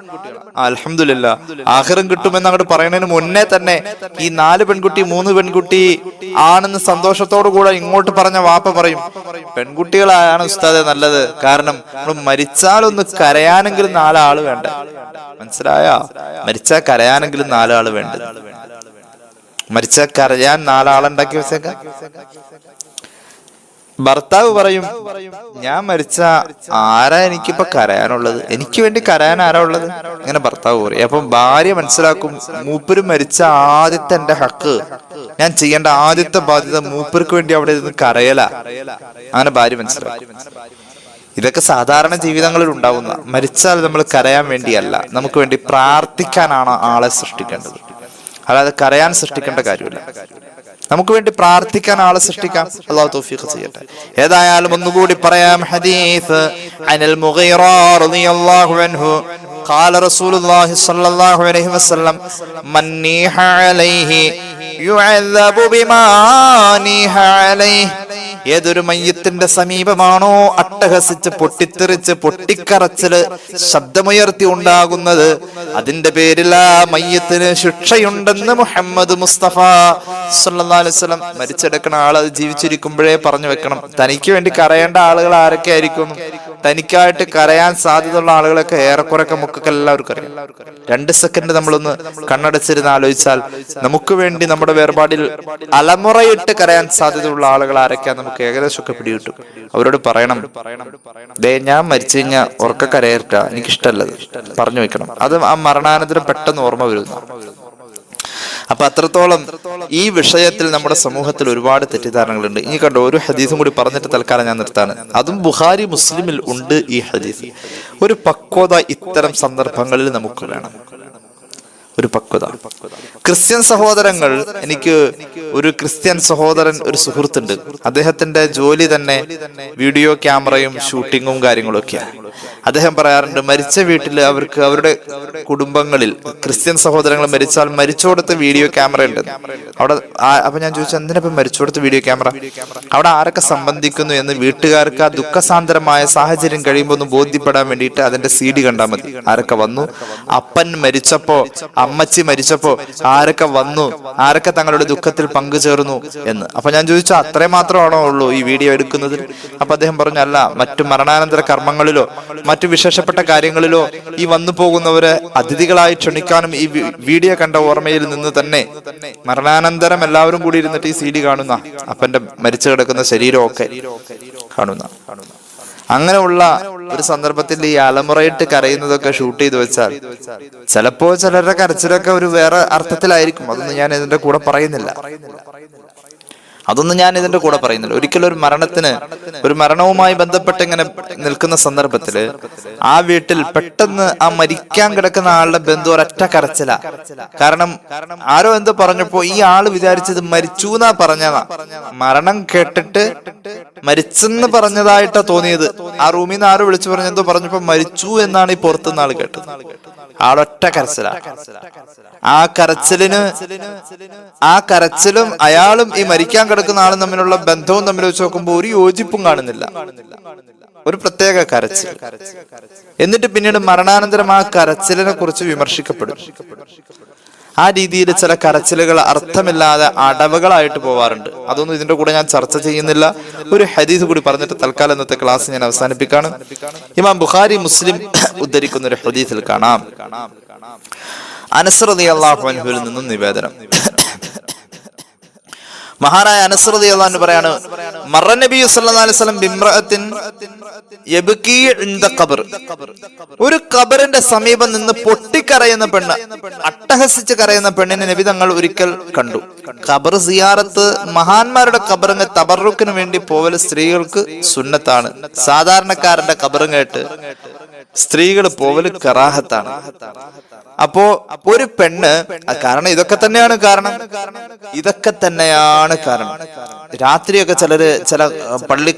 അൽഹംദുലില്ലാ, ആഖിറം കിട്ടുമെന്ന് അങ്ങോട്ട് പറയുന്നതിന് മുന്നേ തന്നെ ഈ 4 പെൺകുട്ടി 3 പെൺകുട്ടി ആണെന്ന് സന്തോഷത്തോടു കൂടെ ഇങ്ങോട്ട് പറഞ്ഞ വാപ്പ പറയും, പെൺകുട്ടികളാണ് ഉസ്താദെ നല്ലത്, കാരണം നമ്മൾ മരിച്ചാലൊന്ന് കരയാനെങ്കിലും 4 ആള് വേണ്ട. മനസ്സിലായോ? മരിച്ചാൽ കരയാനെങ്കിലും 4 ആള് വേണ്ട. മരിച്ചാൽ കരയാൻ 4 ആളുണ്ടാക്കി വെച്ചേക്ക. ഭർത്താവ് പറയും, ഞാൻ മരിച്ച ആരാ എനിക്കിപ്പോ കരയാനുള്ളത്, എനിക്ക് വേണ്ടി കരയാൻ ആരാ ഉള്ളത്, ഇങ്ങനെ ഭർത്താവ് പറയും. അപ്പം ഭാര്യ മനസ്സിലാക്കും, മൂപ്പര് മരിച്ച ആദ്യത്തെ എന്റെ ഹക്ക്, ഞാൻ ചെയ്യേണ്ട ആദ്യത്തെ ബാധ്യത മൂപ്പർക്ക് വേണ്ടി അവിടെ ഇരുന്ന് കരയല. അങ്ങനെ ഭാര്യ മനസ്സിലാക്കും. ഇതൊക്കെ സാധാരണ ജീവിതങ്ങളിൽ ഉണ്ടാവുന്ന, മരിച്ചാൽ നമ്മൾ കരയാൻ വേണ്ടിയല്ല, നമുക്ക് വേണ്ടി പ്രാർത്ഥിക്കാനാണ് ആളെ സൃഷ്ടിക്കേണ്ടത്, അല്ലാതെ കരയാൻ സൃഷ്ടിക്കേണ്ട കാര്യമില്ല. നമുക്ക് വേണ്ടി പ്രാർത്ഥിക്കാൻ ആളെ സൃഷ്ടിക്കാം. അല്ലാഹു തൗഫീഖ് ചെയ്യട്ടെ. ഏതായാലും ഒന്നുകൂടി പറയാം. ഹദീസ് അനിൽ മുഗീറ റളിയല്ലാഹു അൻഹു ഖാല റസൂലുള്ളാഹി സ്വല്ലല്ലാഹു അലൈഹി വസല്ലം മൻ നീഹ അലൈഹി യുഅദബു ബിമാ നീഹ അലൈഹി. ഏതൊരു മയ്യത്തിന്റെ സമീപമാണോ അട്ടഹസിച്ച് പൊട്ടിത്തെറിച്ച് പൊട്ടിക്കറച്ചില് ശബ്ദമുയർത്തി ഉണ്ടാകുന്നത്, അതിന്റെ പേരിൽ ആ മയ്യത്തിന് ശിക്ഷയുണ്ടെന്ന് മുഹമ്മദ് മുസ്തഫ സല്ലല്ലാഹു അലൈഹി വസല്ലം. മരിച്ചെടുക്കണ ആള് അത് ജീവിച്ചിരിക്കുമ്പോഴേ പറഞ്ഞു വെക്കണം, തനിക്ക് വേണ്ടി കരയേണ്ട ആളുകൾ ആരൊക്കെ ആയിരിക്കും, തനിക്കായിട്ട് കരയാൻ സാധ്യതയുള്ള ആളുകളൊക്കെ ഏറെക്കുറെയൊക്കെ നമുക്കൊക്കെ എല്ലാവർക്കും അറിയാം. 2 സെക്കൻഡ് നമ്മളൊന്ന് കണ്ണടച്ചിരുന്ന് ആലോചിച്ചാൽ നമുക്ക് വേണ്ടി നമ്മുടെ വേർപാടിൽ അലമുറയിട്ട് കരയാൻ സാധ്യതയുള്ള ആളുകൾ ആരൊക്കെയാ നമുക്ക് ഏകദേശമൊക്കെ പിടികിട്ടും. അവരോട് പറയണം, ദേ ഞാൻ മരിച്ചു കഴിഞ്ഞാൽ ഉറക്ക കരയറ്റ, എനിക്കിഷ്ടമല്ലത് പറഞ്ഞു വെക്കണം. അത് ആ മരണാനന്തരം പെട്ടെന്ന് ഓർമ്മ വരുന്നു. അപ്പൊ അത്രത്തോളം ഈ വിഷയത്തിൽ നമ്മുടെ സമൂഹത്തിൽ ഒരുപാട് തെറ്റിദ്ധാരണകളുണ്ട്. ഇനി കണ്ടോ, ഒരു ഹദീസും കൂടി പറഞ്ഞിട്ട് തൽക്കാലം ഞാൻ നിർത്താണ്. അതും ബുഖാരി മുസ്ലിമിൽ ഉണ്ട് ഈ ഹദീസ്. ഒരു പക്വത ഇത്തരം സന്ദർഭങ്ങളിൽ നമുക്ക് വേണം, ഒരു പക്വത. ക്രിസ്ത്യൻ സഹോദരങ്ങൾ, എനിക്ക് ഒരു ക്രിസ്ത്യൻ സഹോദരൻ, ഒരു സുഹൃത്തുണ്ട്. അദ്ദേഹത്തിന്റെ ജോലി തന്നെ വീഡിയോ ക്യാമറയും ഷൂട്ടിങ്ങും കാര്യങ്ങളും ഒക്കെയാണ്. അദ്ദേഹം പറയാറുണ്ട്, മരിച്ച വീട്ടിൽ അവർക്ക് അവരുടെ കുടുംബങ്ങളിൽ ക്രിസ്ത്യൻ സഹോദരങ്ങൾ മരിച്ചാൽ മരിച്ചോടത്ത് വീഡിയോ ക്യാമറ ഉണ്ട് അവിടെ. അപ്പൊ ഞാൻ ചോദിച്ചു, എന്തിനാ മരിച്ചോടത്ത് വീഡിയോ ക്യാമറ? അവിടെ ആരൊക്കെ സംബന്ധിക്കുന്നു എന്ന് വീട്ടുകാർക്ക് ആ ദുഃഖസാന്ദ്രമായ സാഹചര്യം കഴിയുമ്പോൾ ഒന്ന് ബോധ്യപ്പെടാൻ വേണ്ടിയിട്ട് അതിന്റെ CD കണ്ടാൽ മതി. ആരൊക്കെ വന്നു, അപ്പൻ മരിച്ചപ്പോ, അമ്മച്ചി മരിച്ചപ്പോ ആരൊക്കെ വന്നു, ആരൊക്കെ തങ്ങളുടെ ദുഃഖത്തിൽ പങ്കുചേർന്നു എന്ന്. അപ്പൊ ഞാൻ ചോദിച്ചു, അത്രേ മാത്രമാണോ ഉള്ളൂ ഈ വീഡിയോ എടുക്കുന്നതിൽ? അപ്പൊ അദ്ദേഹം പറഞ്ഞു, അല്ല, മറ്റു മരണാനന്തര കർമ്മങ്ങളിലോ മറ്റു വിശേഷപ്പെട്ട കാര്യങ്ങളിലോ ഈ വന്നു പോകുന്നവരെ അതിഥികളായി ക്ഷണിക്കാനും ഈ വീഡിയോ കണ്ട ഓർമ്മയിൽ നിന്ന് തന്നെ മരണാനന്തരം എല്ലാവരും കൂടി ഇരുന്നിട്ട് ഈ CD കാണുന്ന, അപ്പന്റെ മരിച്ചു കിടക്കുന്ന ശരീരമൊക്കെ കാണുന്ന, അങ്ങനെയുള്ള ഒരു സന്ദർഭത്തിൽ ഈ അലമുറയിട്ട് കരയുന്നതൊക്കെ ഷൂട്ട് ചെയ്ത് വെച്ചാൽ ചിലപ്പോ ചിലരുടെ കരച്ചിലൊക്കെ ഒരു വേറെ അർത്ഥത്തിലായിരിക്കും. അതൊന്നും ഞാൻ ഇതിന്റെ കൂടെ പറയുന്നില്ല. ഒരിക്കലും ഒരു മരണവുമായി ബന്ധപ്പെട്ട് ഇങ്ങനെ നിൽക്കുന്ന സന്ദർഭത്തില് ആ വീട്ടിൽ പെട്ടെന്ന് ആ മരിക്കാൻ കിടക്കുന്ന ആളുടെ ബന്ധു ഒരൊറ്റ കരച്ചില. കാരണം ആരോ എന്തോ പറഞ്ഞപ്പോ ഈ ആള് വിചാരിച്ചത് മരിച്ചു എന്നാ പറഞ്ഞതാ. മരണം കേട്ടിട്ട് മരിച്ചെന്ന് പറഞ്ഞതായിട്ടാ തോന്നിയത്. ആ റൂമിൽ നിന്ന് ആരോ വിളിച്ചു പറഞ്ഞെന്തോ പറഞ്ഞപ്പോ മരിച്ചു എന്നാണ് ഈ പുറത്തുനിന്ന് ആള് കേട്ടത്. ആളൊറ്റ കരച്ചില. ആ കരച്ചിലും അയാളും ഈ മരിക്കാൻ കിടക്കുന്ന ആളും തമ്മിലുള്ള ബന്ധവും തമ്മിൽ വെച്ച് നോക്കുമ്പോൾ ഒരു യോജിപ്പും കാണുന്നില്ല. ഒരു പ്രത്യേക കരച്ചിൽ. എന്നിട്ട് പിന്നീട് മരണാനന്തരം ആ കരച്ചിലിനെ കുറിച്ച് വിമർശിക്കപ്പെടും. ആ രീതിയിൽ ചില കരച്ചിലുകൾ അർത്ഥമില്ലാതെ അടവുകളായിട്ട് പോവാറുണ്ട്. അതൊന്നും ഇതിന്റെ കൂടെ ഞാൻ ചർച്ച ചെയ്യുന്നില്ല. ഒരു ഹദീസ് കൂടി പറഞ്ഞിട്ട് തൽക്കാലം ഇന്നത്തെ ക്ലാസ് ഞാൻ അവസാനിപ്പിക്കാണ്. ഇമാം ബുഖാരി മുസ്ലിം ഉദ്ധരിക്കുന്ന ഒരു ഹദീസിൽ കാണാം, അനസ് റളിയല്ലാഹു അൻഹുവിൽ നിന്നും നിവേദനം. മഹാനായ അനസ് റളിയല്ലാഹു അൻഹു പറയാണ്, മറ നബി സല്ലല്ലാഹു അലൈഹി വസല്ലം ബിംറഅത്തിൻ യബ്കി ഇൻദ ഖബർ. ഒരു ഖബറിന്റെ സമീപം നിന്ന് പൊട്ടിക്കരയുന്ന പെണ്ണ്, അട്ടഹസിച്ച് കരയുന്ന പെണ്ണിനെ നബി തങ്ങൾ ഒരിക്കൽ കണ്ടു. ഖബർ സിയാറത്ത്, മഹാന്മാരുടെ ഖബറിന് തബറുക്കിന് വേണ്ടി പോവല് സ്ത്രീകൾക്ക് സുന്നത്താണ്. സാധാരണക്കാരന്റെ ഖബറും കേട്ട് സ്ത്രീകൾ പോവല് കറാഹത്താണ്. അപ്പോ ഒരു പെണ്ണ്, കാരണം ഇതൊക്കെ തന്നെയാണ് കാരണം. രാത്രിയൊക്കെ ചില പള്ളി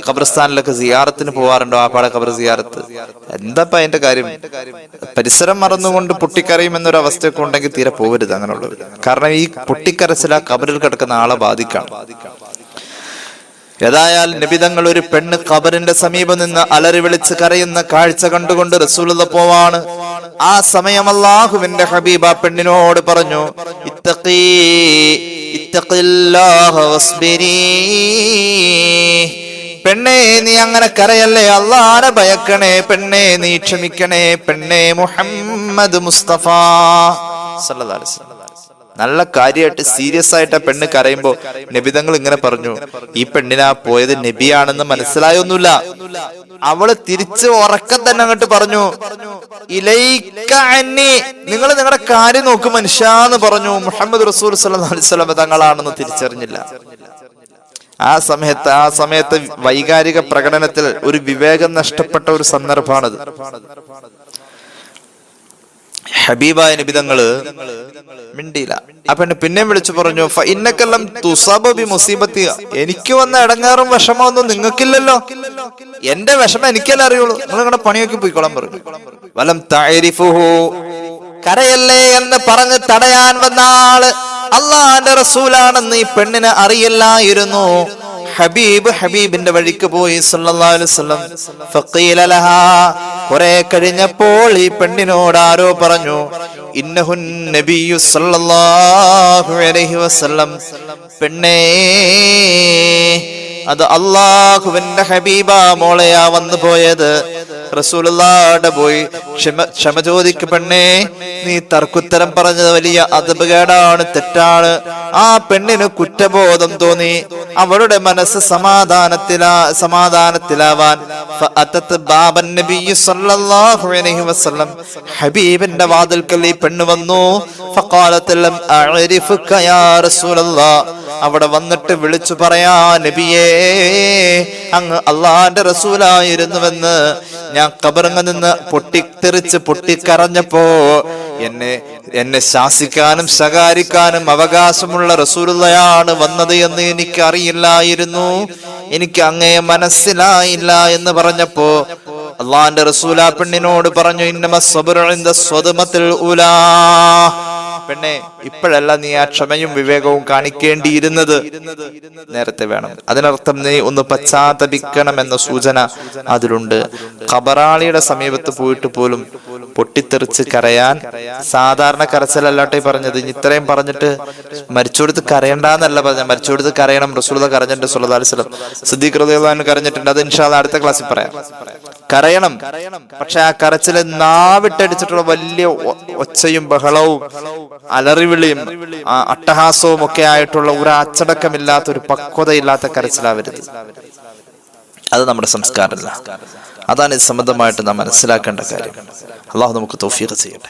ഖബർസ്ഥാനിലൊക്കെ സിയാറത്തിന് പോവാറുണ്ടോ? ആ പാടെ ഖബർ സിയാറത്ത് എന്താ അതിന്റെ കാര്യം? പരിസരം മറന്നുകൊണ്ട് പൊട്ടിക്കരയും എന്നൊരു അവസ്ഥയൊക്കെ ഉണ്ടെങ്കിൽ തീരെ പോവരുത് അങ്ങനെയുള്ളത്. കാരണം ഈ പൊട്ടിക്കരച്ചിൽ ആ ഖബറിൽ കിടക്കുന്ന ആളെ ബാധിക്കാം. ഏതായാലും നബിതങ്ങൾ ഒരു പെണ്ണ് ഖബറിന്റെ സമീപം നിന്ന് അലറി വിളിച്ച് കരയുന്ന കാഴ്ച കണ്ടുകൊണ്ട് റസൂലുള്ളാഹി പോവാണ്. ആ സമയം അല്ലാഹുവിന്റെ ഹബീബ് ആ പെണ്ണിനോട് പറഞ്ഞു, ഇത്തഖില്ലാഹ വസ്ബിരി. പെണ്ണേ, നീ അങ്ങനെ കരയല്ലേ, അല്ലാഹനെ ഭയക്കണേ. പെണ്ണേ, നീ ക്ഷമിക്കണേ. പെണ്ണേ, മുഹമ്മദ് മുസ്തഫ സല്ലല്ലാഹു അലൈഹി വസല്ലം. നല്ല കാര്യമായിട്ട് സീരിയസ് ആയിട്ട് ആ പെണ്ണ് കരയുമ്പോ നബിതങ്ങൾ ഇങ്ങനെ പറഞ്ഞു, ഈ പെണ്ണിനാ പോയത് നബിയാണെന്ന് മനസ്സിലായൊന്നുമില്ല. അവള് തിരിച്ച് ഉറക്കം തന്നെ അങ്ങോട്ട് പറഞ്ഞു, ഇലൈക അന്നി, നിങ്ങൾ നിങ്ങളുടെ കാര്യം നോക്കും മനുഷ്യാന്ന് പറഞ്ഞു. മുഹമ്മദ് റസൂൽ സല്ലല്ലാഹു അലൈഹി വസല്ലം തങ്ങളാണെന്ന് തിരിച്ചറിഞ്ഞില്ല. ആ സമയത്ത് വൈകാരിക പ്രകടനത്തിൽ ഒരു വിവേകം നഷ്ടപ്പെട്ട ഒരു സന്ദർഭമാണത്. ഹബീബായ നബിതങ്ങള് മിണ്ടിയില്ല. ആ പെണ്ണ് പിന്നെയും വിളിച്ചു പറഞ്ഞു, ഫഇന്നകലം തുസബ ബിമുസീബത്തി. എനിക്ക് വന്ന ഇടങ്ങാറും വിഷമമൊന്നും നിങ്ങൾക്കില്ലല്ലോ. എന്റെ വിഷമം എനിക്കല്ലേ അറിയുള്ളൂ. നിങ്ങൾ നിങ്ങളുടെ പണിയൊക്കെ പോയിക്കോളാൻ പറഞ്ഞു. വലം തഅരിഫുഹു, കരയല്ലേ എന്ന് പറഞ്ഞ് തടയാൻ വന്ന ആള് അള്ളാന്റെ റസൂലാണെന്ന് ഈ പെണ്ണിന് അറിയില്ലായിരുന്നു. ഹബീബിന്റെ വഴിക്ക് പോയി സല്ലല്ലാഹു അലൈഹി വസല്ലം. ഫഖീല ലഹാ, കുറെ കഴിഞ്ഞപ്പോൾ ഈ പെണ്ണിനോട് ആരോ പറഞ്ഞു, ഇന്നഹുൻ നബിയ്യു സല്ലല്ലാഹു അലൈഹി വസല്ലം. പെണ്ണേ, അത് അള്ളാഹുവിന്റെ ഹബീബ മോളെയാ വന്നു പോയത്. റസൂലുള്ളാഹി പോയി ക്ഷമ ചോദിക്ക് പെണ്ണേ, നീ തർക്കുത്തരം പറഞ്ഞത് വലിയ അദബുകേടാണ്, തെറ്റാണ്. ആ പെണ്ണിന് കുറ്റബോധം തോന്നി. അവളുടെ മനസ്സ് സമാധാനത്തിലാവാൻ ഹബീബിന്റെ വാതിൽക്കൽ ഈ പെണ്ണ് വന്നു. അവിടെ വന്നിട്ട് വിളിച്ചു പറയാ, നബിയേ, അങ്ങ് അള്ളാന്റെ റസൂലായിരുന്നുവെന്ന് ഞാൻ ഖബറിൽ നിന്ന് പൊട്ടിക്കരഞ്ഞപ്പോ എന്നെ ശാസിക്കാനും ശകാരിക്കാനും അവകാശമുള്ള റസൂലുള്ളയാണ് വന്നത് എന്ന് എനിക്ക് അറിയില്ലായിരുന്നു, എനിക്ക് അങ്ങയെ മനസ്സിലായില്ല എന്ന് പറഞ്ഞപ്പോ അള്ളാന്റെ റസൂൽ ആ പെണ്ണിനോട് പറഞ്ഞു, ഇന്നമ സബ്റു ഇൻദ സ്വദമത്തിൽ ഉലാ. പെണ്ണെ, ഇപ്പോഴല്ല നീ ആ ക്ഷമയും വിവേകവും കാണിക്കേണ്ടിയിരുന്നത്, നേരത്തെ വേണം. അതിനർത്ഥം നീ ഒന്ന് പശ്ചാത്തപിക്കണം എന്ന സൂചന അതിലുണ്ട്. ഖബറാളിയുടെ സമീപത്ത് പോയിട്ട് പോലും പൊട്ടിത്തെറിച്ച് കരയാൻ സാധാരണ കരച്ചിലല്ലാട്ടെ പറഞ്ഞത്. ഇത്രയും പറഞ്ഞിട്ട് മരിച്ചോടുത്ത് കരയണ്ടെന്നല്ല പറഞ്ഞ, മരിച്ചോടുത്ത് കരയണം. റസൂലുള്ളാഹി കരഞ്ഞിട്ടുണ്ട് സ്വല്ലല്ലാഹു അലൈഹി വസല്ലം. സിദ്ദീഖ് റളിയല്ലാഹു അൻഹു കരഞ്ഞിട്ടുണ്ട്. അത് ഇൻഷാ അല്ലാഹ് അടുത്ത ക്ലാസ്സിൽ പറയാം. കരയണം, പക്ഷെ ആ കരച്ചില് നാവിട്ടടിച്ചിട്ടുള്ള വലിയ ഒച്ചയും ബഹളവും അലറിവിളിയും അട്ടഹാസവും ഒക്കെ ആയിട്ടുള്ള ഒരു അച്ചടക്കമില്ലാത്ത, ഒരു പക്വതയില്ലാത്ത കരച്ചിലാവരുത്. അത് നമ്മുടെ സംസ്കാരമല്ല. അതാണ് ഇത് സംബന്ധമായിട്ട് നാം മനസ്സിലാക്കേണ്ട കാര്യം. അള്ളാഹു നമുക്ക് തൗഫീഖ് ചെയ്യട്ടെ.